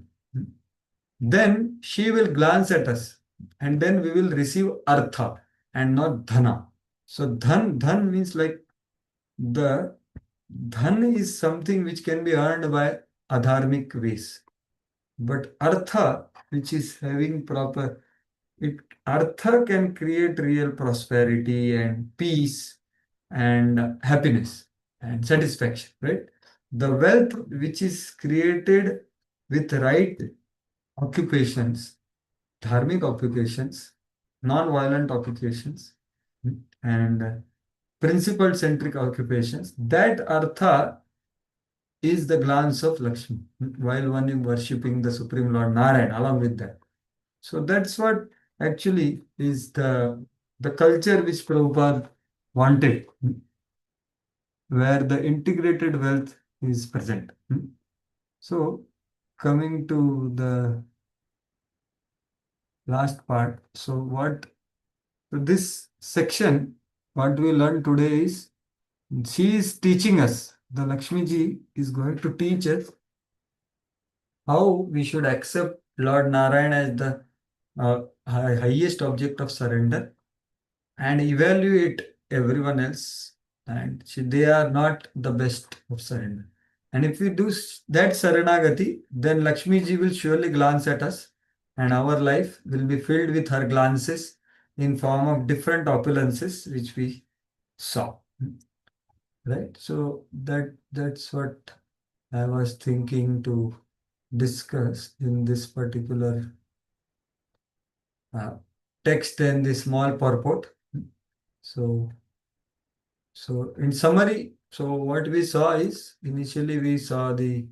then she will glance at us and then we will receive artha and not dhana. So dhan means like the dhan is something which can be earned by adharmic ways. But artha, which is having proper, artha can create real prosperity and peace and happiness and satisfaction, right? The wealth which is created with right occupations, dharmic occupations, non-violent occupations, and principle-centric occupations, that artha is the glance of Lakshmi while one is worshipping the Supreme Lord Narayan along with that. So that's what actually is the culture which Prabhupada wanted, where the integrated wealth is present. So coming to the last part, so this section, what we learned today is, she is teaching us, the Lakshmi ji is going to teach us how we should accept Lord Narayan as the highest object of surrender and evaluate everyone else, and they are not the best of surrender. And if we do that Saranagati, then Lakshmi ji will surely glance at us and our life will be filled with her glances in form of different opulences which we saw. Right? So that's what I was thinking to discuss in this particular text and the small purport. So in summary, so what we saw is, initially we saw the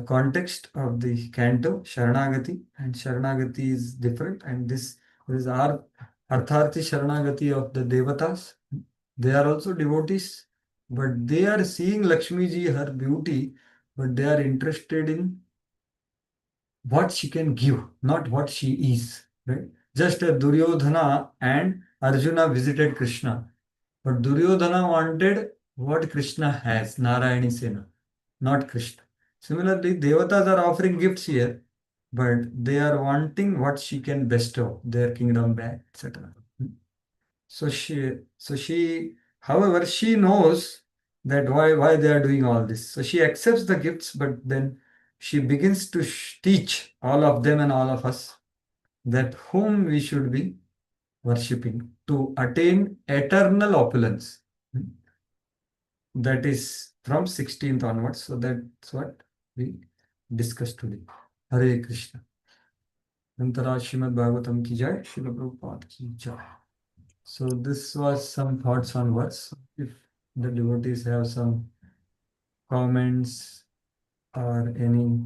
context of the canto, Sharanagati, and Sharanagati is different, and this is our Artharthi Sharanagati of the Devatas. They are also devotees, but they are seeing Lakshmi ji, her beauty, but they are interested in what she can give, not what she is. Right? Just as Duryodhana and Arjuna visited Krishna, but Duryodhana wanted what Krishna has, Narayani Sena, not Krishna. Similarly, Devatas are offering gifts here, but they are wanting what she can bestow, their kingdom back, etc. So she, however, she knows that why they are doing all this. So she accepts the gifts, but then she begins to teach all of them and all of us that whom we should be worshipping to attain eternal opulence. That is from 16th onwards. So that's what we discussed today. Hare Krishna. Nantara Srimad Bhagavatam ki jai, Srila Prabhupada ki jai. So this was some thoughts on words. If the devotees have some comments or any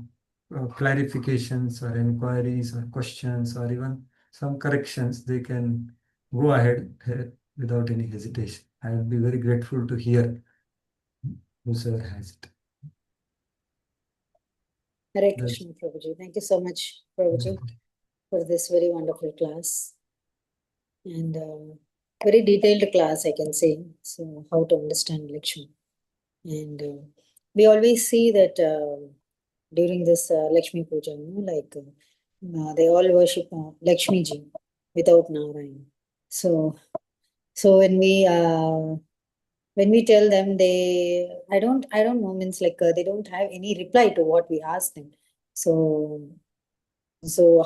clarifications or inquiries or questions or even some corrections, they can go ahead without any hesitation. I will be very grateful to hear whosoever has it. Hare Krishna, Prabhuji. Thank you so much, Prabhuji, for this very wonderful class. And very detailed class, I can say. So, how to understand Lakshmi. And we always see that during this Lakshmi Puja, like they all worship Lakshmi ji without Narayan. So when we tell them, I don't know, means like they don't have any reply to what we ask them. So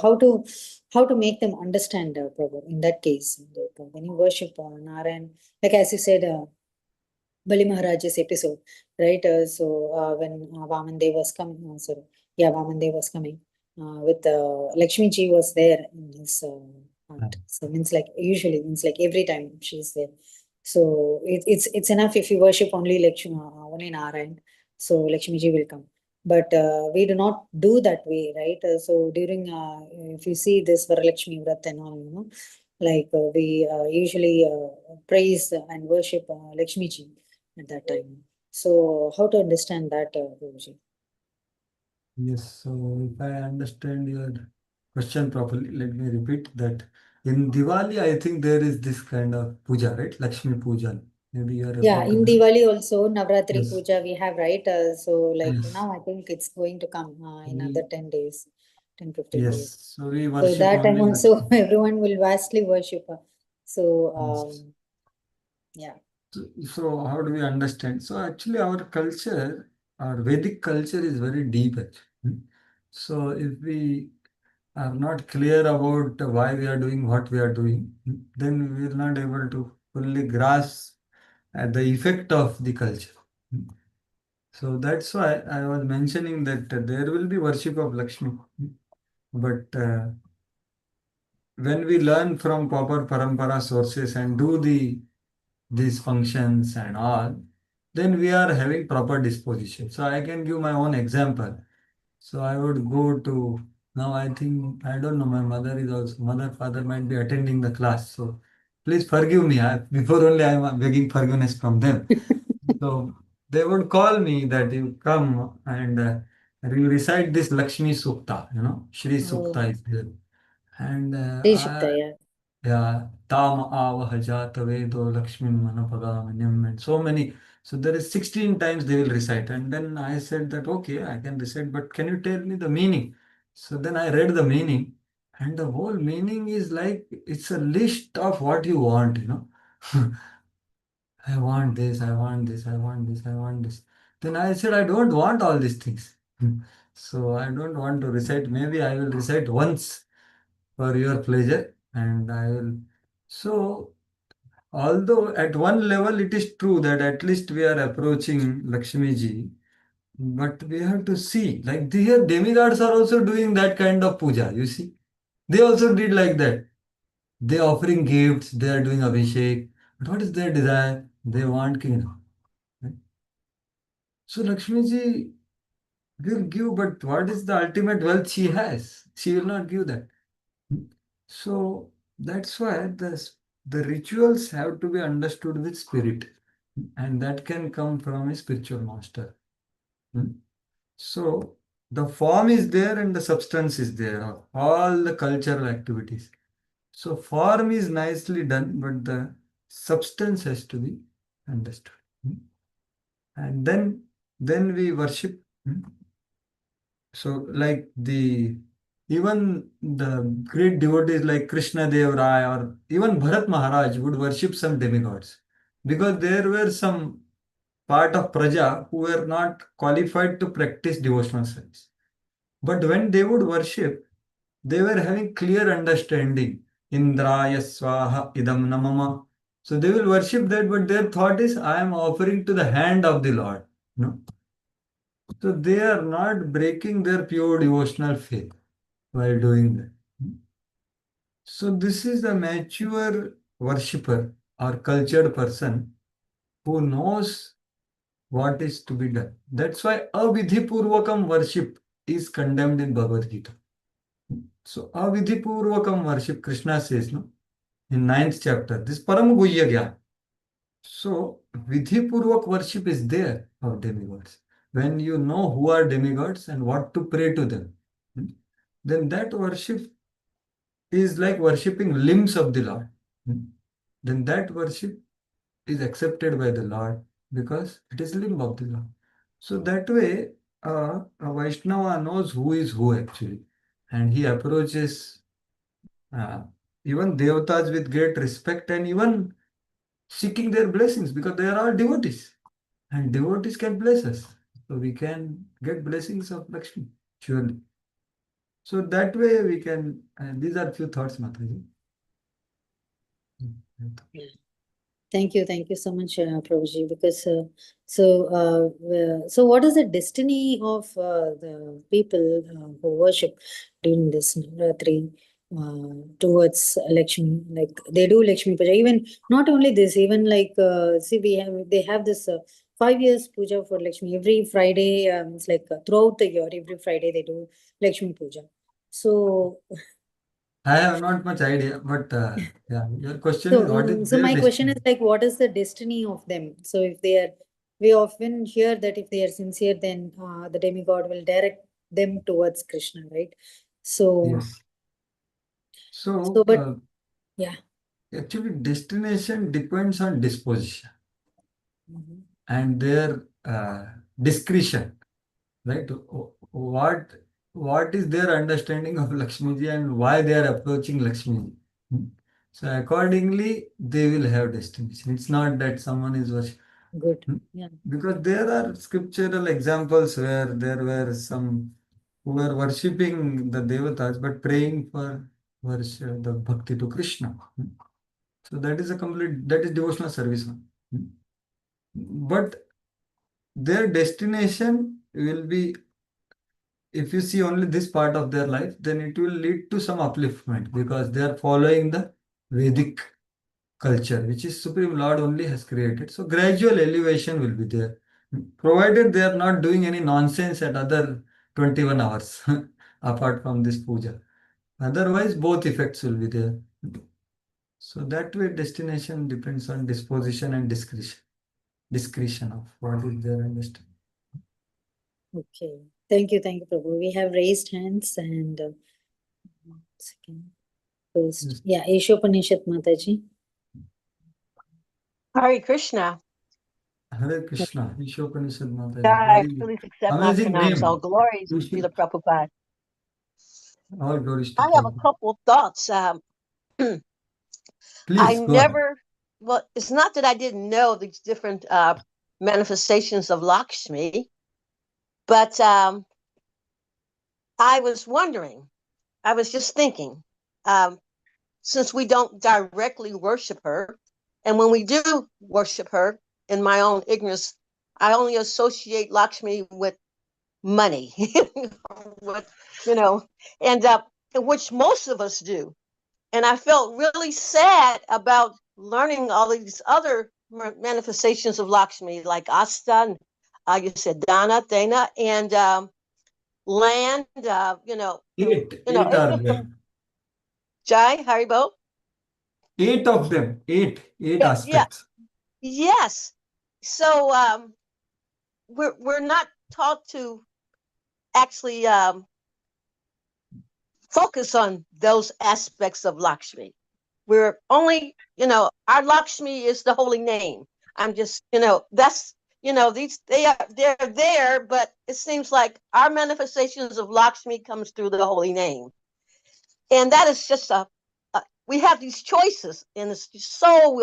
how to make them understand, Prabhu, in that case, when you worship Narayan, like as you said, Bali Maharaj's episode, right? When Vaman Dev was coming, Vaman Dev was coming with Lakshmi ji was there in his heart. So means like usually means like every time she's there. So it's enough if you worship only Lakshmi, only Narayan. So Lakshmi ji will come. But we do not do that way, right? So during, if you see this Varalakshmi Vrat and all, like we usually praise and worship Lakshmi Ji at that time. So how to understand that, Prabhuji? Yes, so if I understand your question properly, let me repeat that in Diwali, I think there is this kind of puja, right? Lakshmi puja. Maybe you are Yeah, referring to in that. Diwali also, Navratri Yes. Puja we have, right? So like Yes. now I think it's going to come in We- another 10 days, 10, 15 days. Yes, so we So worship that time only also Lakshmi. everyone will vastly worship her. So Yes. yeah. So how do we understand? So actually our culture, our Vedic culture is very deep actually. So if we are not clear about why we are doing what we are doing, then we will not able to fully grasp the effect of the culture. So that's why I was mentioning that there will be worship of Lakshmi. But when we learn from proper parampara sources and do these functions and all, then we are having proper disposition. So I can give my own example. So I would go to, now I think, I don't know, my mother is also, mother, father might be attending the class. So please forgive me. Before only I am begging forgiveness from them. So they would call me that you come and you recite this Lakshmi Sukta, Shri Sukta is there. And Shukta, yeah, Tam Avaha Jata Vedo Lakshmi Manapagamanyam and so many. So there is 16 times they will recite. And then I said that, okay, I can recite, but can you tell me the meaning? So then I read the meaning, and the whole meaning is like it's a list of what you want, I want this, I want this, I want this, I want this. Then I said, I don't want all these things. So I don't want to recite. Maybe I will recite once for your pleasure, and I will. So, although at one level it is true that at least we are approaching Lakshmi ji, but we have to see, like here demigods are also doing that kind of puja, you see. They also did like that. They offering gifts, they are doing abhishek. But what is their desire? They want kingdom. Right? So Lakshmi ji will give, but what is the ultimate wealth she has? She will not give that. So that's why the rituals have to be understood with spirit, and that can come from a spiritual master. So the form is there and the substance is there of all the cultural activities. So form is nicely done, but the substance has to be understood. And then we worship. So like even the great devotees like Krishna Dev Rai or even Bharat Maharaj would worship some demigods because there were some part of Praja who were not qualified to practice devotional service. But when they would worship, they were having clear understanding. Indraya Swaha Idam Namama. So they will worship that, but their thought is, I am offering to the hand of the Lord. No? So they are not breaking their pure devotional faith while doing that. So this is a mature worshipper or cultured person who knows what is to be done. That's why avidhipurvakam worship is condemned in Bhagavad Gita. So avidhipurvakam worship, Krishna says, no, in 9th chapter, this param guhya gyan. So vidhipurvak worship is there of demigods. When you know who are demigods and what to pray to them, then that worship is like worshipping limbs of the Lord. Then that worship is accepted by the Lord because it is limb of the Lord. So that way, a Vaishnava knows who is who actually, and he approaches even devatas with great respect and even seeking their blessings because they are all devotees, and devotees can bless us. So we can get blessings of Lakshmi, surely. So that way we can, these are few thoughts, Mataji. Thank you so much, Prabhuji. Because so what is the destiny of the people who worship during this Navratri towards Lakshmi? Like they do Lakshmi Puja. Even not only this, even like see they have this 5 years puja for Lakshmi. Every Friday, it's like throughout the year, every Friday they do Lakshmi puja. So, I have not much idea, but yeah, your question is what is so their my question is destiny? like, what is the destiny of them? So if they are, we often hear that if they are sincere, then the demigod will direct them towards Krishna, right? So, Yes. So but yeah. actually, destination depends on disposition Mhm. and their discretion, right? What is their understanding of Lakshmi ji and why they are approaching Lakshmi ji? Hmm. So accordingly, they will have destination. It's not that someone is worship. Good. Hmm. Yeah. Because there are scriptural examples where there were some who were worshipping the devatas but praying for worship the bhakti to Krishna. Hmm. So that is a complete that is devotional service. Hmm. But their destination will be, if you see only this part of their life, then it will lead to some upliftment because they are following the Vedic culture, which is Supreme Lord only has created. So gradual elevation will be there, provided they are not doing any nonsense at other 21 hours apart from this puja. Otherwise, both effects will be there. So that way, destination depends on disposition and discretion. Discretion of what is their understanding. Okay. Thank you, Prabhu. We have raised hands and second, first. Yes. Yeah, Ishopanishad Mataji. Hare Krishna. Hare Krishna, Ishopanishad Mataji. God, Very please accept my amazing pranams. All name. glories to the Prabhupada. All glories to I have a Prabhu. couple of thoughts. I Please go ahead. well, it's not that I didn't know these different manifestations of Lakshmi, but I was wondering, I was just thinking, since we don't directly worship her, and when we do worship her, in my own ignorance, I only associate Lakshmi with money, with, and which most of us do. And I felt really sad about learning all these other manifestations of Lakshmi, like Asta, and, you said Dana, Dana, and land. Eight are there. Jai Haribo. 8 of them. Eight Yeah, aspects. yes. So we're not taught to actually focus on those aspects of Lakshmi. We're only, our Lakshmi is the holy name. I'm just, that's, they're there, but it seems like our manifestations of Lakshmi comes through the holy name. And that is just we have these choices, and it's so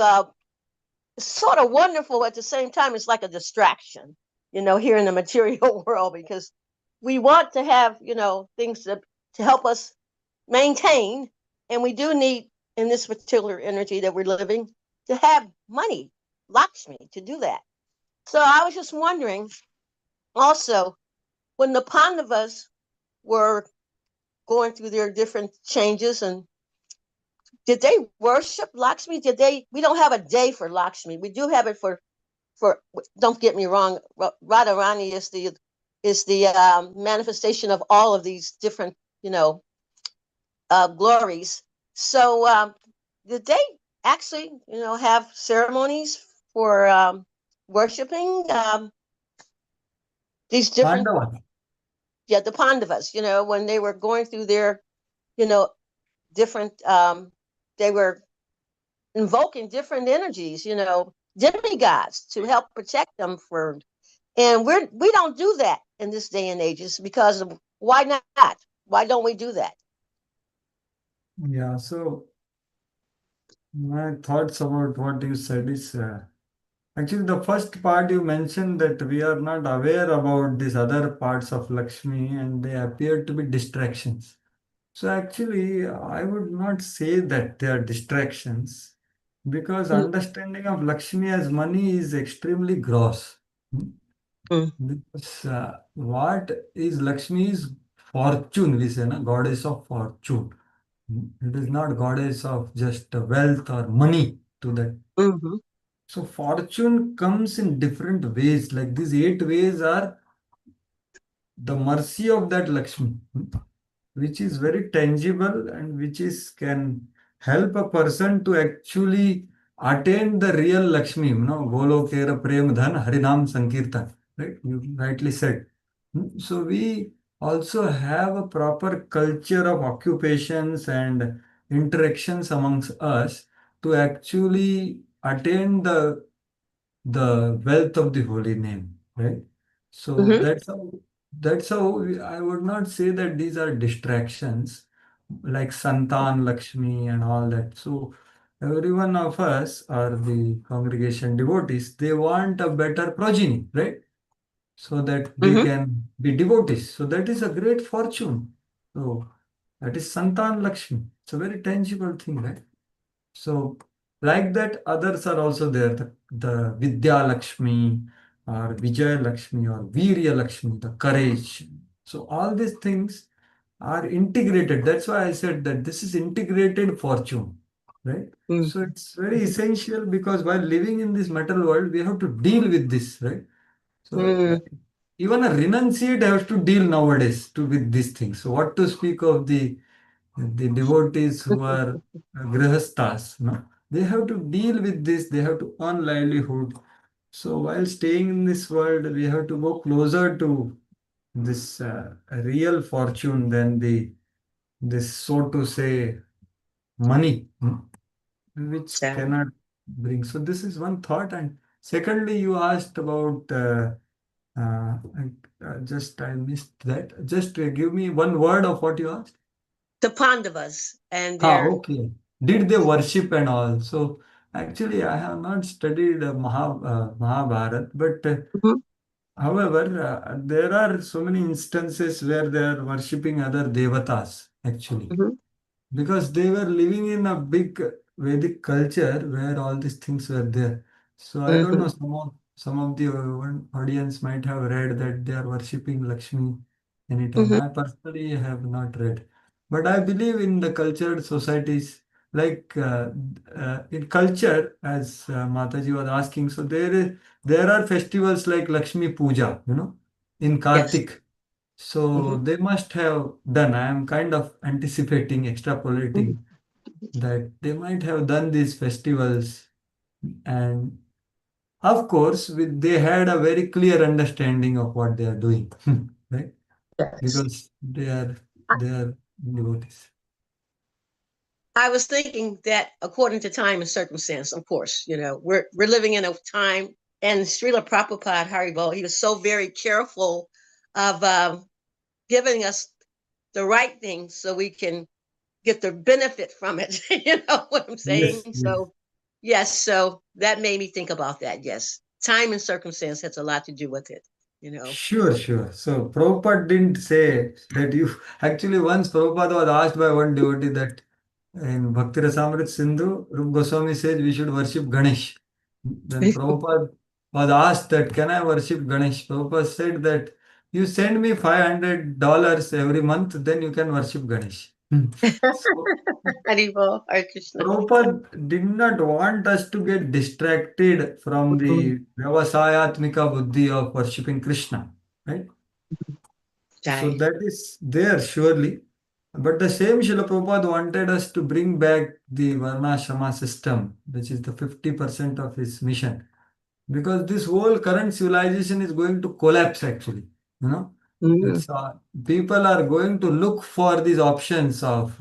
it's sort of wonderful at the same time. It's like a distraction, here in the material world, because we want to have, things to help us maintain, and we do need, in this particular energy that we're living, to have money, Lakshmi, to do that. So I was just wondering also, when the Pandavas were going through their different changes, and did they worship Lakshmi? We don't have a day for Lakshmi. We do have it for, don't get me wrong, Radharani is the manifestation of all of these different, glories. So did they actually, have ceremonies for worshiping these different, Pandavas. the Pandavas, when they were going through their, different, they were invoking different energies, demigods to help protect them and we don't do that in this day and age. It's because of, why not? Why don't we do that? Yeah, so my thoughts about what you said is actually the first part you mentioned, that we are not aware about these other parts of Lakshmi and they appear to be distractions. So actually, I would not say that they are distractions because understanding of Lakshmi as money is extremely gross. Because what is Lakshmi is fortune, we say, na? Goddess of fortune. It is not goddess of just wealth or money to that. Mm-hmm. So fortune comes in different ways. Like these 8 ways are the mercy of that Lakshmi, which is very tangible and which is can help a person to actually attain the real Lakshmi, Golokera Prem Dhan Harinam Sankirtan, right? You rightly said. So we also have a proper culture of occupations and interactions amongst us to actually attain the wealth of the holy name, right? So Mm-hmm. I would not say that these are distractions like Santan Lakshmi and all that. So every one of us or the congregation devotees, they want a better progeny, right? So that they Mm-hmm. can be devotees. So that is a great fortune. So that is Santan Lakshmi. It's a very tangible thing, right? So, like that, others are also there. The Vidya Lakshmi or Vijaya Lakshmi or Virya Lakshmi, the courage. So, all these things are integrated. That's why I said that this is integrated fortune, right? So, it's very essential because while living in this metal world, we have to deal with this, right? So, Mm-hmm. even a renunciate has to deal nowadays with these things. So, what to speak of the devotees who are grihasthas, they have to deal with this, they have to earn livelihood. So while staying in this world, we have to go closer to this real fortune than this, so to say, money, which Yeah. cannot bring. So this is one thought. And secondly, you asked about uh, I missed that. Just give me one word of what you asked. The Pandavas and Ah, their. okay. Did they worship and all? So actually, I have not studied Mahabharat, but Mhm. however, there are so many instances where they are worshipping other devatas actually, Mhm. because they were living in a big Vedic culture where all these things were there. So I don't know, Mhm. some of the audience might have read that they are worshipping Lakshmi anytime. Mhm. I personally have not read, but I believe in the cultured societies. Like in culture, as Mataji was asking, so there are festivals like Lakshmi Puja, in Yes. Kartik. So Mhm. they must have done. I am kind of anticipating, Mhm. extrapolating that they might have done these festivals, and of course, they had a very clear understanding of what they are doing, right? Yes. Because they are devotees. I was thinking that according to time and circumstance, of course, we're living in a time, and Srila Prabhupada Haribo, he was so very careful of giving us the right things so we can get the benefit from it. You know what I'm Yes, saying? yes. So yes, so that made me think about that. Yes. Time and circumstance has a lot to do with it. Sure, sure. So Prabhupada didn't say that you actually once Prabhupada was asked by one devotee that in Bhakti Rasamrit Sindhu, Rup Goswami says we should worship Ganesh. Then Prabhupada was asked that can I worship Ganesh? Prabhupada said that you send me $500 every month, then you can worship Ganesh. So Haribo, Hare Krishna. Prabhupada did not want us to get distracted from Mhm. the Vyavasayatmika buddhi of worshipping Krishna, right? So Jai. that is there surely. But the same Srila Prabhupada wanted us to bring back the Varnashrama system, which is the 50% of his mission. Because this whole current civilization is going to collapse actually. You know, Mhm. it's people are going to look for these options of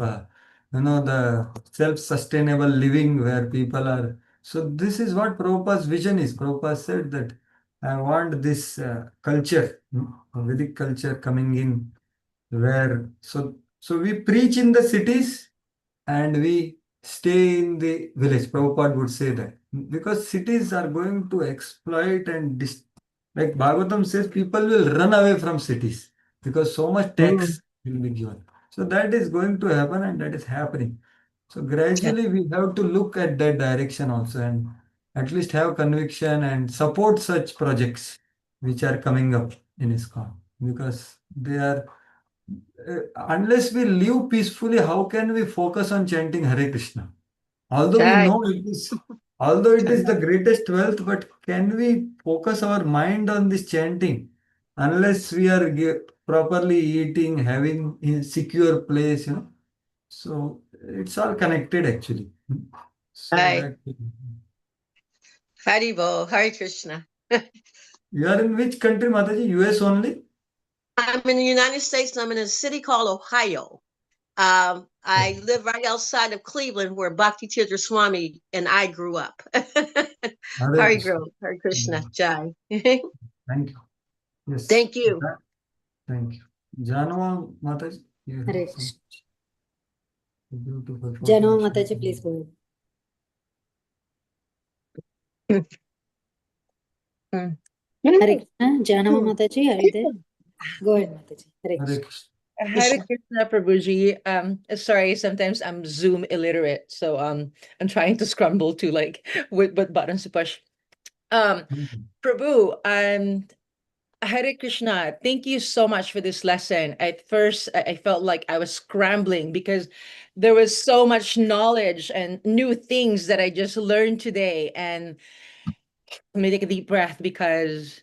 the self-sustainable living where people are. So this is what Prabhupada's vision is. Prabhupada said that I want this culture, Vedic culture coming in where so we preach in the cities and we stay in the village. Prabhupada would say that because cities are going to exploit and like Bhagavatam says, people will run away from cities because so much Mhm. tax will be given. So that is going to happen and that is happening. So Jai. gradually we have to look at that direction also and at least have conviction and support such projects which are coming up in ISKCON because they are unless we live peacefully, how can we focus on chanting Hare Krishna? Although we Jai. know it is Although it is the greatest wealth, but can we focus our mind on this chanting unless we are properly eating, having a secure place, you know? So it's all connected actually. So Right. that Haribo, Hare Krishna. you are in which country, Mataji? US only? I'm in the United States. I'm in a city called Ohio. I live right outside of Cleveland, where Bhakti Tirtha Swami and I grew up. Hare Krishna. Hare Krishna, Jai. Thank you. Yes. Thank you. Thank you. Janava Mataji, you Hare have some Krishna. beautiful Janama photos. Mataji, please go ahead. Hare Krishna. Janama Mataji, are you there? Go ahead, Mataji. Hare Hare Krishna. Krishna. Hare Krishna Prabhuji. Sorry, sometimes I'm Zoom illiterate, so I'm trying to scramble to like what buttons to push. Prabhu, Hare Krishna, thank you so much for this lesson. At first, I felt like I was scrambling because there was so much knowledge and new things that I just learned today. And let me take a deep breath because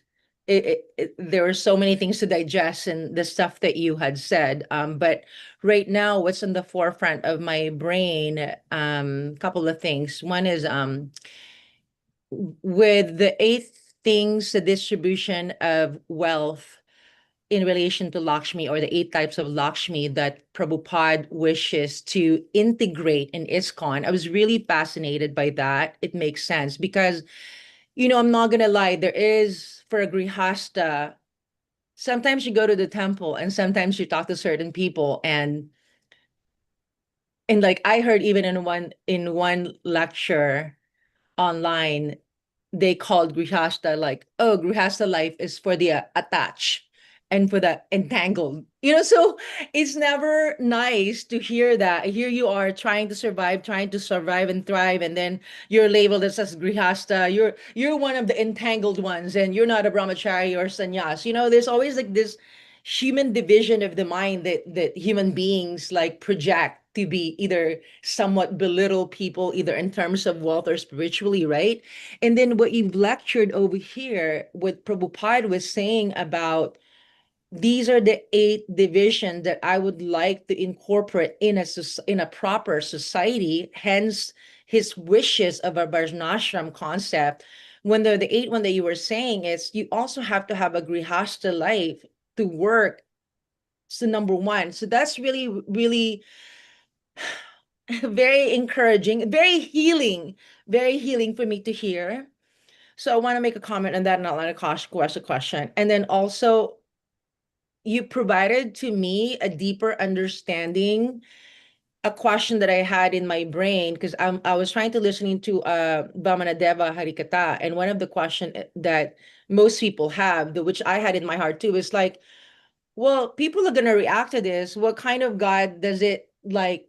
there were so many things to digest and the stuff that you had said. But right now, what's in the forefront of my brain, couple of things. One is with the eight things, the distribution of wealth in relation to Lakshmi, or the eight types of Lakshmi that Prabhupada wishes to integrate in ISKCON. I was really fascinated by that. It makes sense because, I'm not going to lie, there is, for a Grihasta, sometimes you go to the temple and sometimes you talk to certain people, and like I heard even in one lecture online, they called Grihasta like, oh, Grihasta life is for the attached and for the entangled. So it's never nice to hear that. Here you are trying to survive and thrive, and then you're labeled as Grihasta. You're one of the entangled ones, and you're not a brahmachari or sannyas. There's always like this human division of the mind that human beings like project to be either somewhat belittle people, either in terms of wealth or spiritually, right? And then what you've lectured over here, what Prabhupada was saying about these are the eight divisions that I would like to incorporate in a proper society, hence his wishes of a Varnashram concept. When the eight one that you were saying is you also have to have a Grihasta life to work. So number one. So that's really, really very encouraging, very healing for me to hear. So I want to make a comment on that and I'll ask a question. And then also, you provided to me a deeper understanding, a question that I had in my brain, because I was trying to listening to Vamanadeva Harikatha, and one of the question that most people have, which I had in my heart too, is like, well, people are gonna react to this. What kind of God does it like,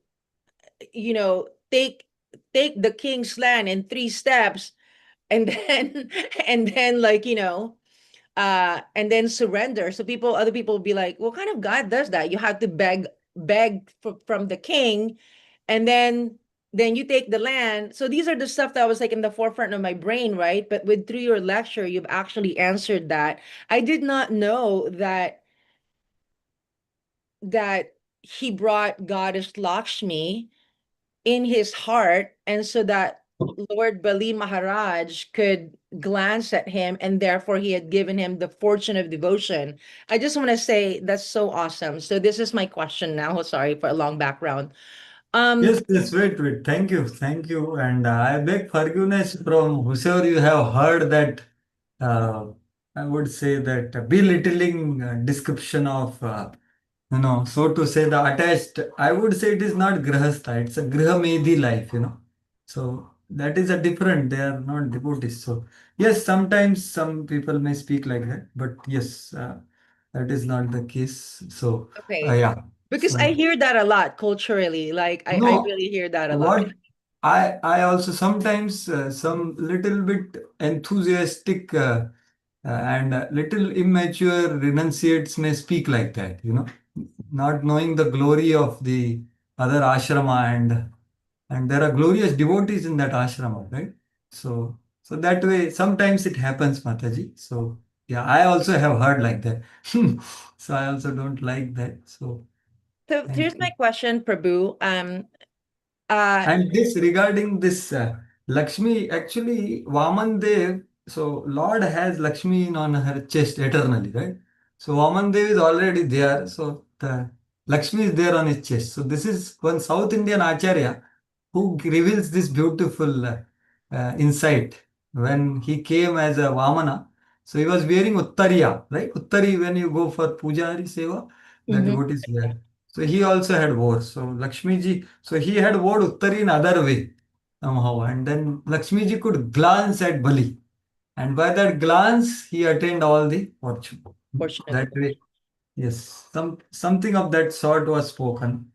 take the king's land in 3 steps and then and then like and then surrender. So other people will be like, what kind of God does that? You have to beg from the king, and then you take the land. So these are the stuff that was like in the forefront of my brain, right? But through your lecture, you've actually answered that. I did not know that he brought goddess Lakshmi in his heart, and so that Lord Bali Maharaj could glance at him, and therefore he had given him the fortune of devotion. I just want to say that's so awesome. So this is my question now. Sorry for a long background. Yes, wait. Thank you. And I beg forgiveness from whosoever you have heard that, uh, I would say that belittling description of, so to say the attached, I would say it is not grahastha, it's a grihamedhi life, So that is a different, they are not devotees. So yes, sometimes some people may speak like that, but yes, that is not the case. So Okay. yeah. Because I So hear that a lot culturally. Like I no, really hear that a lot. what I also sometimes some little bit enthusiastic and little immature renunciates may speak like that, not knowing the glory of the other ashrama, and there are glorious devotees in that ashrama, right? So that way, sometimes it happens, Mataji. So yeah, I also have heard like that. So I also don't like that. So So thank here's you. my question, Prabhu. And this regarding this Lakshmi, actually Vaman Dev, so Lord has Lakshmi on her chest eternally, right? So Vaman Dev is already there, so the Lakshmi is there on his chest. So this is one South Indian Acharya who reveals this beautiful insight when he came as a Vamana. So he was wearing Uttariya, right? Uttari, when you go for Pujari Seva, the Mhm. devotees wear. So he also had wore. So Lakshmi ji, so he had wore Uttari in other way somehow. And then Lakshmi ji could glance at Bali. And by that glance, he attained all the fortune. Fortunate. That way, yes, something of that sort was spoken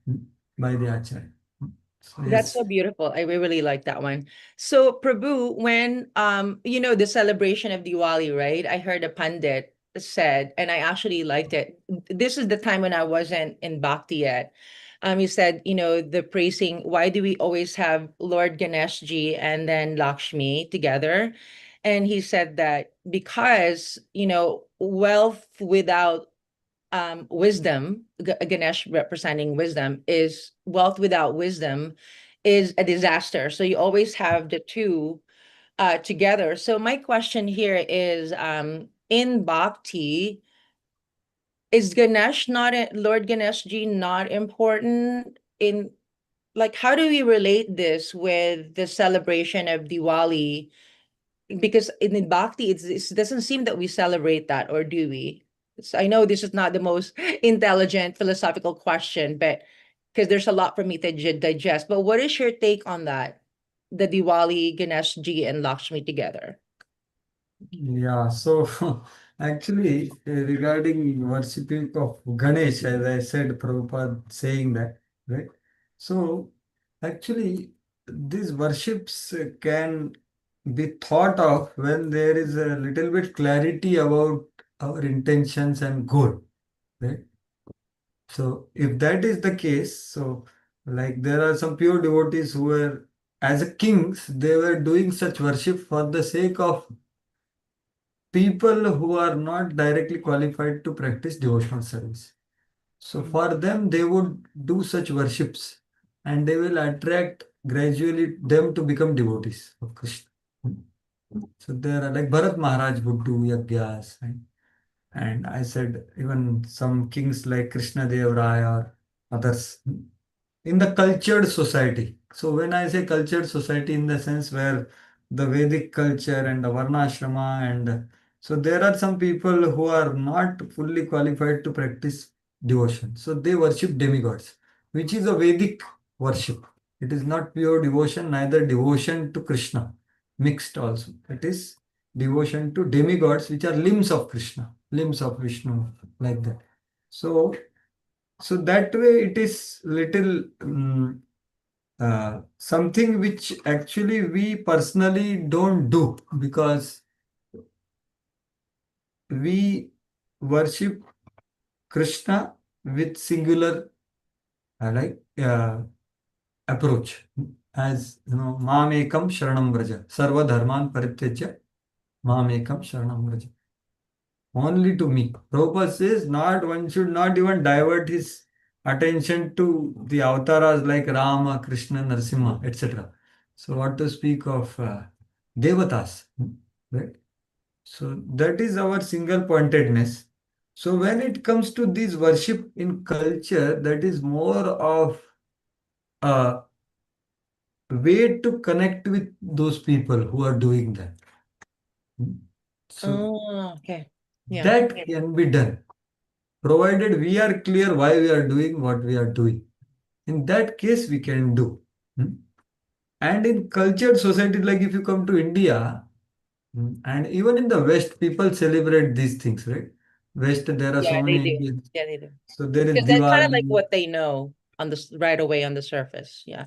by the Acharya. So That's yes. so beautiful. I really like that one. So Prabhu, when the celebration of Diwali, right? I heard a pundit said, and I actually liked it. This is the time when I wasn't in Bhakti yet. He said, the praising, why do we always have Lord Ganesh ji and then Lakshmi together? And he said that because, wealth without wisdom, Ganesh representing wisdom, is wealth without wisdom is a disaster. So you always have the two together. So my question here is, in Bhakti, is Ganesh not Lord Ganesh ji not important in, like, how do we relate this with the celebration of Diwali? Because in Bhakti, it doesn't seem that we celebrate that, or do we? So I know this is not the most intelligent philosophical question, but because there's a lot for me to digest. But what is your take on that? The Diwali, Ganesh ji, and Lakshmi together. Yeah, so actually, regarding worshipping of Ganesh, as I said, Prabhupada saying that, right? So actually, these worships can be thought of when there is a little bit clarity about our intentions and goal, right? So if that is the case, so like there are some pure devotees who were, as a kings, they were doing such worship for the sake of people who are not directly qualified to practice devotional service. So for them, they would do such worships and they will attract gradually them to become devotees of Krishna. So there are like Bharat Maharaj would do yagyas, and I said even some kings like Krishna Dev Rai or others in the cultured society. So when I say cultured society, in the sense where the Vedic culture and the Varnashrama, and so there are some people who are not fully qualified to practice devotion. So they worship demigods, which is a Vedic worship. It is not pure devotion, neither devotion to Krishna, mixed also. It is devotion to demigods, which are limbs of Krishna, limbs of Vishnu, like that. So that way it is little something which actually we personally don't do, because we worship Krishna with singular like approach, as you know, Mamekam Sharanam Vraja, Sarva Dharman Parityajya, Mamekam Sharanam Vraja. Only to me. Prabhupada says not one should not even divert his attention to the avatars like Rama, Krishna, Narasimha, etc. So what to speak of Devatas, right? So that is our single pointedness. So when it comes to this worship in culture, that is more of a way to connect with those people who are doing that. So Oh, okay. Yeah. that can be done, provided we are clear why we are doing what we are doing. In that case, we can do. Hmm? And in cultured society, like if you come to India, and even in the West, people celebrate these things, right? West, there are Yeah, so they many do. Indians. Yeah, they do. So there is Because that's kind of like Diwali. what they know on the right away on the surface. Yeah.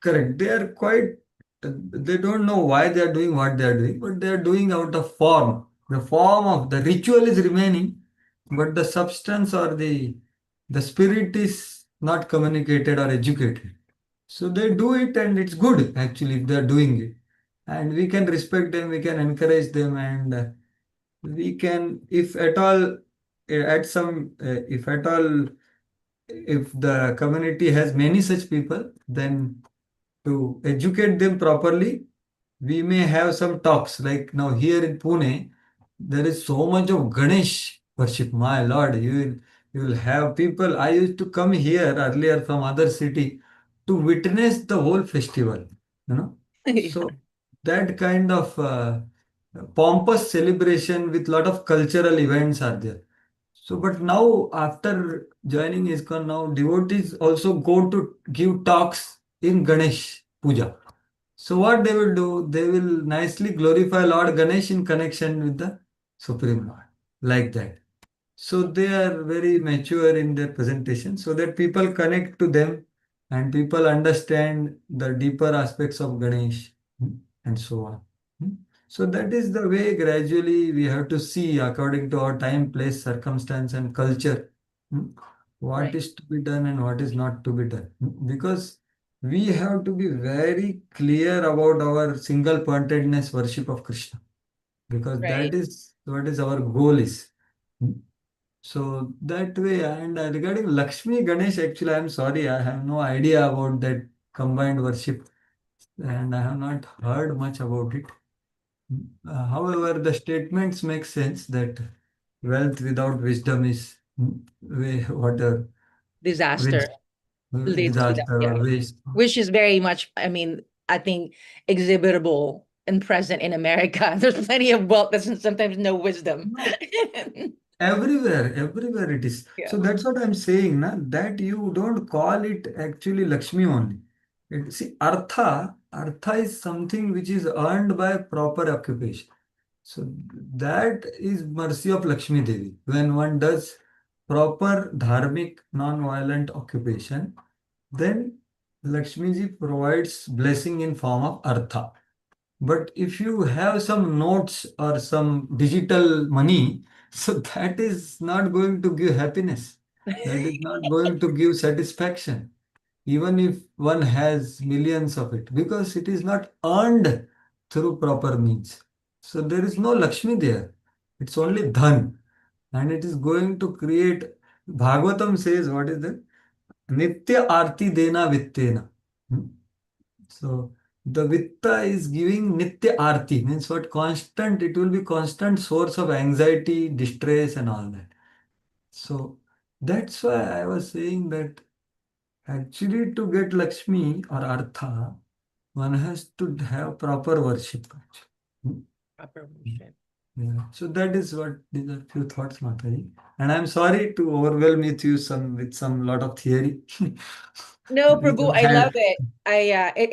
Correct. They are quite, they don't know why they are doing what they are doing, but they are doing out of form. The form of the ritual is remaining, but the substance or the spirit is not communicated or educated. So they do it, and it's good actually if they are doing it. and we can respect them, we can encourage them, and we can, if at all, if at all, if the community has many such people, then to educate them properly, we may have some talks. Like now here in Pune, there is so much of Ganesh worship. My Lord, you will have people. I used to come here earlier from other city to witness the whole festival. You know, Yeah. so that kind of pompous celebration with lot of cultural events are there. So, but now after joining ISKCON, now devotees also go to give talks in Ganesh Puja. So what they will do, they will nicely glorify Lord Ganesh in connection with the Supreme Lord, like that. So they are very mature in their presentation so that people connect to them and people understand the deeper aspects of Ganesh, and so on. So that is the way gradually we have to see according to our time, place, circumstance, and culture, what Right. is to be done and what is not to be done. Because we have to be very clear about our single pointedness worship of Krishna, because Right. that is what is our goal is. So that way, and regarding Lakshmi Ganesh, actually, I'm sorry, I have no idea about that combined worship, and I have not heard much about it. However, the statements make sense that wealth without wisdom is water, Disaster waste, leads to that. disaster Yeah. or waste. Which is very much, I mean, I think exhibitable and present in America. There's plenty of wealth that's sometimes no wisdom. No, everywhere it is. Yeah. So that's what I'm saying, na, that you don't call it actually Lakshmi only. See, artha is something which is earned by proper occupation. So that is mercy of Lakshmi Devi. When one does proper dharmic, non-violent occupation, then Lakshmi ji provides blessing in form of artha. But if you have some notes or some digital money, so that is not going to give happiness. That is not going to give satisfaction, even if one has millions of it, because it is not earned through proper means. So there is no Lakshmi there. It's only Dhan. And it is going to create, Bhagavatam says, what is that? Nitya Arti Dena Vittena. Hmm? So the Vitta is giving Nitya Arti, means what? Constant, it will be constant source of anxiety, distress, and all that. So that's why I was saying that actually to get Lakshmi or Artha, one has to have proper worship. Actually. Proper worship. Yeah. So that is what these are few thoughts, Mataji. And I'm sorry to overwhelm with some lot of theory. No, We Prabhu, don't I love have. it.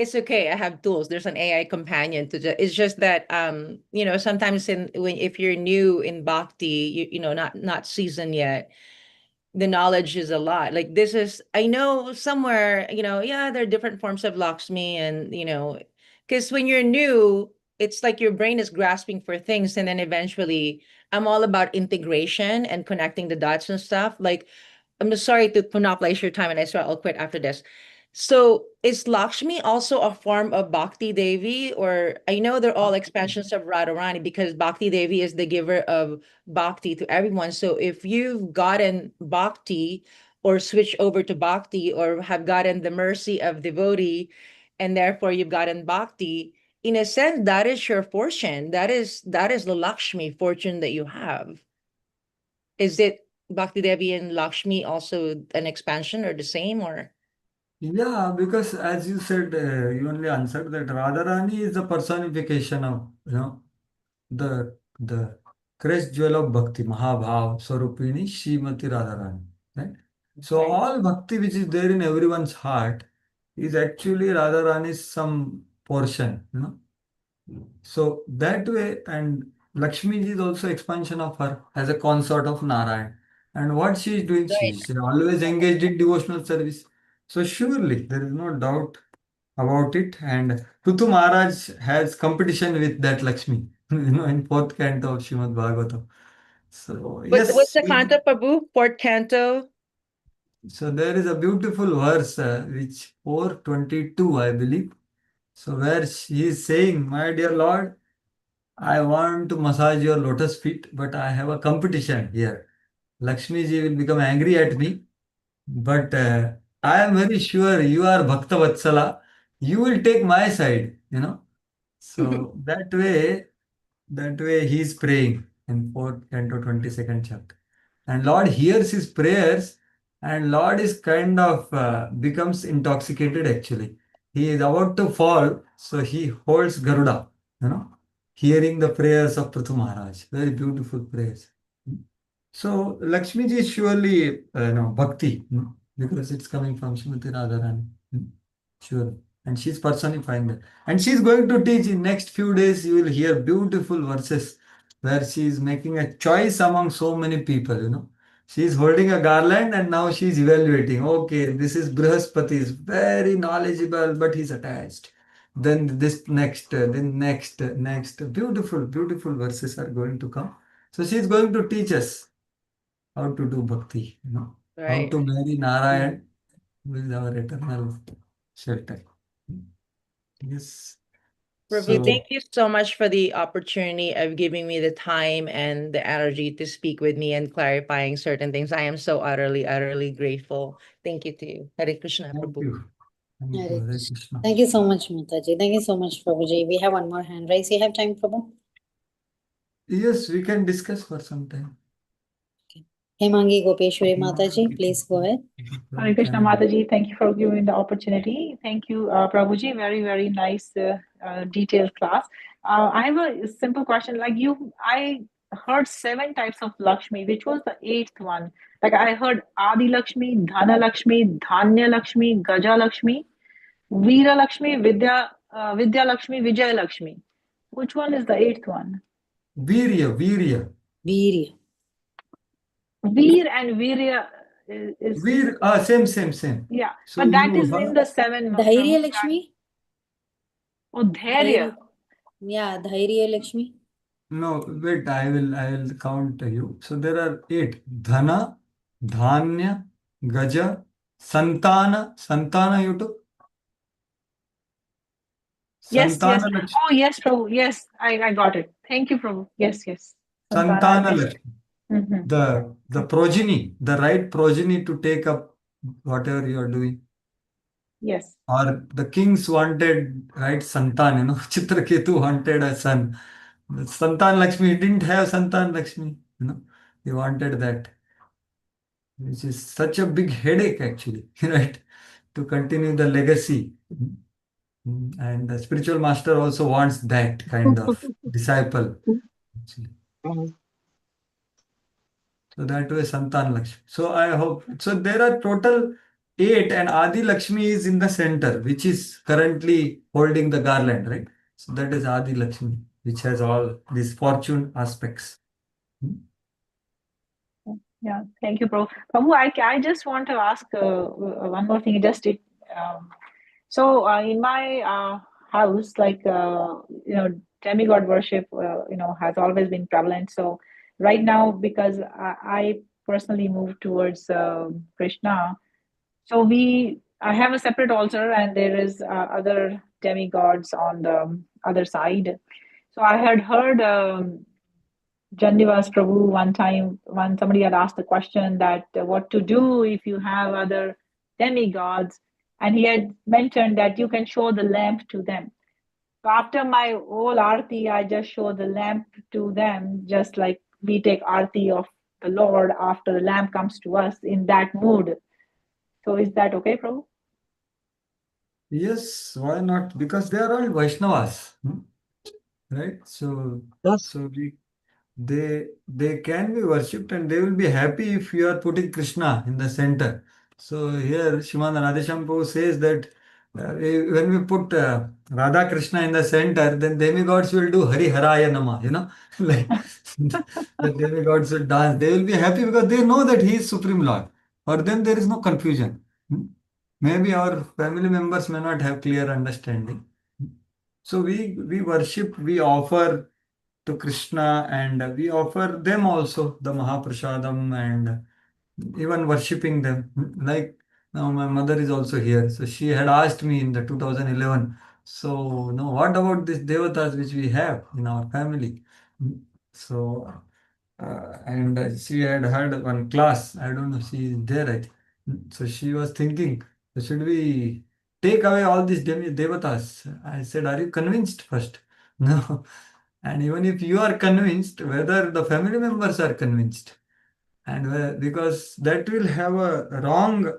It's okay. I have tools. There's an AI companion to it's just that sometimes when if you're new in bhakti, not seasoned yet, the knowledge is a lot. Like this is, I know somewhere, yeah, there are different forms of Lakshmi and, because when you're new, it's like your brain is grasping for things. And then eventually I'm all about integration and connecting the dots and stuff. Like, I'm just sorry to monopolize your time and I swear I'll quit after this. So is Lakshmi also a form of Bhakti Devi? Or I know they're all expansions of Radharani because Bhakti Devi is the giver of Bhakti to everyone. So if you've gotten Bhakti or switch over to Bhakti or have gotten the mercy of devotee and therefore you've gotten Bhakti, in a sense, that is your fortune. That is the Lakshmi fortune that you have. Is it Bhakti Devi and Lakshmi also an expansion or the same or? Yeah, because as you said, you only answered that Radharani is the personification of, the crest jewel of Bhakti, Mahabhav, Swarupini, Srimati Radharani. Right? So Right. all Bhakti which is there in everyone's heart is actually Radharani's some portion. So that way, and Lakshmi ji is also expansion of her as a consort of Narayan. And what she is doing, she Right. is always engaged in devotional service. So surely there is no doubt about it. And Puthu Maharaj has competition with that Lakshmi, in fourth canto of Srimad Bhagavatam. So What's yes, the canto, Prabhu? Fourth canto? so there is a beautiful verse which 422, I believe. So where she is saying, my dear Lord, I want to massage your lotus feet, but I have a competition here. Lakshmi ji will become angry at me, but I am very sure you are Bhakta Vatsala. You will take my side. So that way he is praying in 4th canto 22nd chapter. And Lord hears his prayers, and Lord is kind of becomes intoxicated actually. He is about to fall, so he holds Garuda, hearing the prayers of Prithu Maharaj. Very beautiful prayers. So Lakshmi ji is surely bhakti, because it's coming from Srimati Radharani. Sure. And she's personifying that. And she's going to teach in next few days. You will hear beautiful verses where she is making a choice among so many people. She is holding a garland and now she is evaluating. Okay, this is Brihaspati, is very knowledgeable, but he's attached. Then this next, then next. Beautiful, beautiful verses are going to come. So she is going to teach us how to do bhakti, how Right. to marry Narayan with our eternal shelter. Yes. Prabhu, So, thank you so much for the opportunity of giving me the time and the energy to speak with me and clarifying certain things. I am so utterly, utterly grateful. Thank you to you. Hare Krishna, thank Prabhu. you. Thank you, Hare Hare Krishna. Krishna. Thank you so much, Mataji. Thank you so much, Prabhuji. We have one more hand raise. You have time, Prabhu? Yes, we can discuss for some time. Hemangi Gopeshwari Mataji, please go ahead. Hare Krishna Mataji, thank you for giving the opportunity. Thank you, Prabhuji. Very, very nice, detailed class. I have a simple question. I heard 7 types of Lakshmi. Which was the 8th one? Like I heard Adi Lakshmi, Dhana Lakshmi, Dhanya Lakshmi, Gaja Lakshmi, Veera Lakshmi, Vidya Lakshmi, Vijay Lakshmi. Which one is the 8th one? Virya. Virya. Veer and Virya is Same. yeah, So but that you is in the 7. Dhairya Lakshmi? Oh, Dhairya. Yeah, Dhairya Lakshmi. no, wait, I will count you. So there are 8. Dhana, Dhanya, Gaja, Santana you took? Yes. Santana Lakshmi. Oh, yes, Prabhu. Yes, I got it. Thank you, Prabhu. Yes. Santana, Santana yes. Lakshmi. Mhm. The progeny, the right progeny to take up whatever you are doing. Yes. Or the kings wanted, right, Santan, Chitraketu wanted a son. Santan Lakshmi didn't have Santan Lakshmi, he wanted that, which is such a big headache actually, right, to continue the legacy. And the spiritual master also wants that kind of disciple, actually. So that way Santan Lakshmi. So I hope, so there are total 8 and Adi Lakshmi is in the center, which is currently holding the garland, right? So that is Adi Lakshmi, which has all these fortune aspects. Yeah. Thank you, Prabhu. Prabhu, I just want to ask one more thing. So in my house, demigod worship, has always been prevalent. So right now, because I personally moved towards Krishna, so I have a separate altar, and there is other demigods on the other side. So I had heard Janivas Prabhu one time when somebody had asked the question that what to do if you have other demigods, and he had mentioned that you can show the lamp to them. So after my whole arti, I just show the lamp to them, just like we take arti of the Lord after the lamp comes to us in that mood. So is that okay, Prabhu? Yes, why not? Because they are all Vaishnavas, right? So they can be worshipped and they will be happy if you are putting Krishna in the center. So here Srimad Radhesham Prabhu says that when we put Radha Krishna in the center, then demigods will do Hari Haraya Nama, like the demigods will dance. They will be happy because they know that he is Supreme Lord. For them there is no confusion. Maybe our family members may not have clear understanding. So we worship, we offer to Krishna, and we offer them also the Mahaprasadam, and even worshipping them. Like now my mother is also here. So she had asked me in the 2011, So, no, what about these devatas which we have in our family? So, and she had heard one class. I don't know, she is there, I think. So she was thinking, should we take away all these devatas? I said, are you convinced first? No. And even if you are convinced, whether the family members are convinced, and because that will have a wrong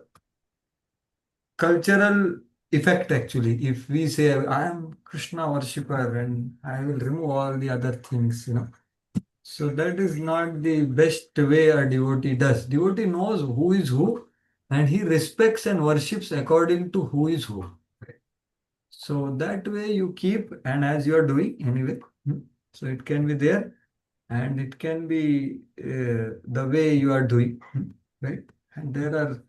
cultural effect actually. If we say I am Krishna worshipper and I will remove all the other things, so that is not the best way a devotee does. Devotee knows who is who and he respects and worships according to who is who. So that way you keep, and as you are doing anyway, so it can be there and it can be the way you are doing, right? And there are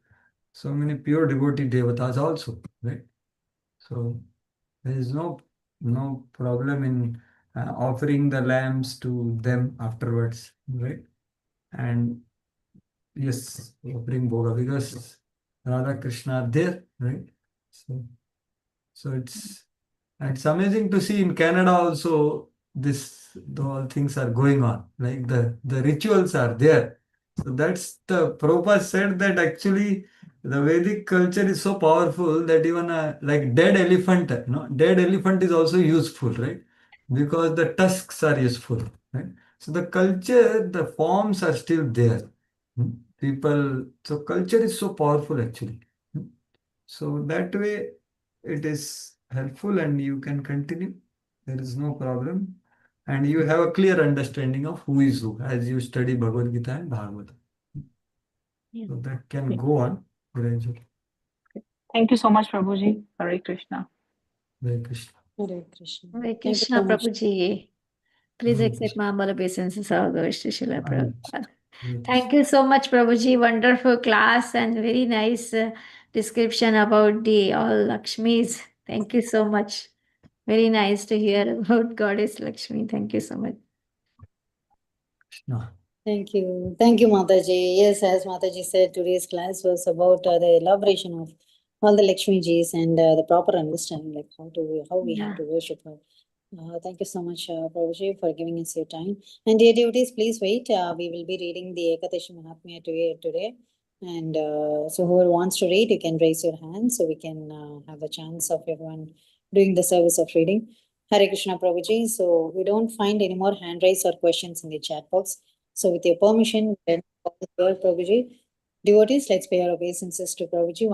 so many pure devotee devatas also, right? So there is no problem in offering the lambs to them afterwards, right? And yes, offering bhoga because Radha Krishna are there, right? So it's amazing to see in Canada also all things are going on, like the rituals are there. So that's the Prabhupada said that actually the Vedic culture is so powerful that even like dead elephant, dead elephant is also useful, right? Because the tusks are useful, right? So the culture, the forms are still there. So culture is so powerful actually. So that way it is helpful and you can continue. There is no problem. And you have a clear understanding of who is who as you study Bhagavad Gita and Bhagavatam. Yeah. So that can go on gradually. Thank you so much, Prabhuji. Hare Krishna. Hare Krishna. Hare Krishna. Hare Thank you Krishna, so much. Prabhuji. Please Hare accept Krishna. my humble obeisances. All goes to Srila Hare Prabhupada. Krishna. Hare Thank you so much, Prabhuji. Wonderful class and very nice description about the all Lakshmis. Thank you so much. Very nice to hear about Goddess Lakshmi. Thank you so much. Krishna. Thank you. Thank you, Mataji. Yes, as Mataji said, today's class was about the elaboration of all the Lakshmi Jis and the proper understanding, like how we have to worship her. Thank you so much, Prabhuji, for giving us your time. And dear devotees, please wait. We will be reading the Ekadashi Mahatmya today. And so whoever wants to read, you can raise your hand so we can have a chance of everyone doing the service of reading. Hare Krishna, Prabhuji. So we don't find any more hand raise or questions in the chat box. So with your permission, Prabhuji, devotees, let's pay our obeisances to Prabhuji.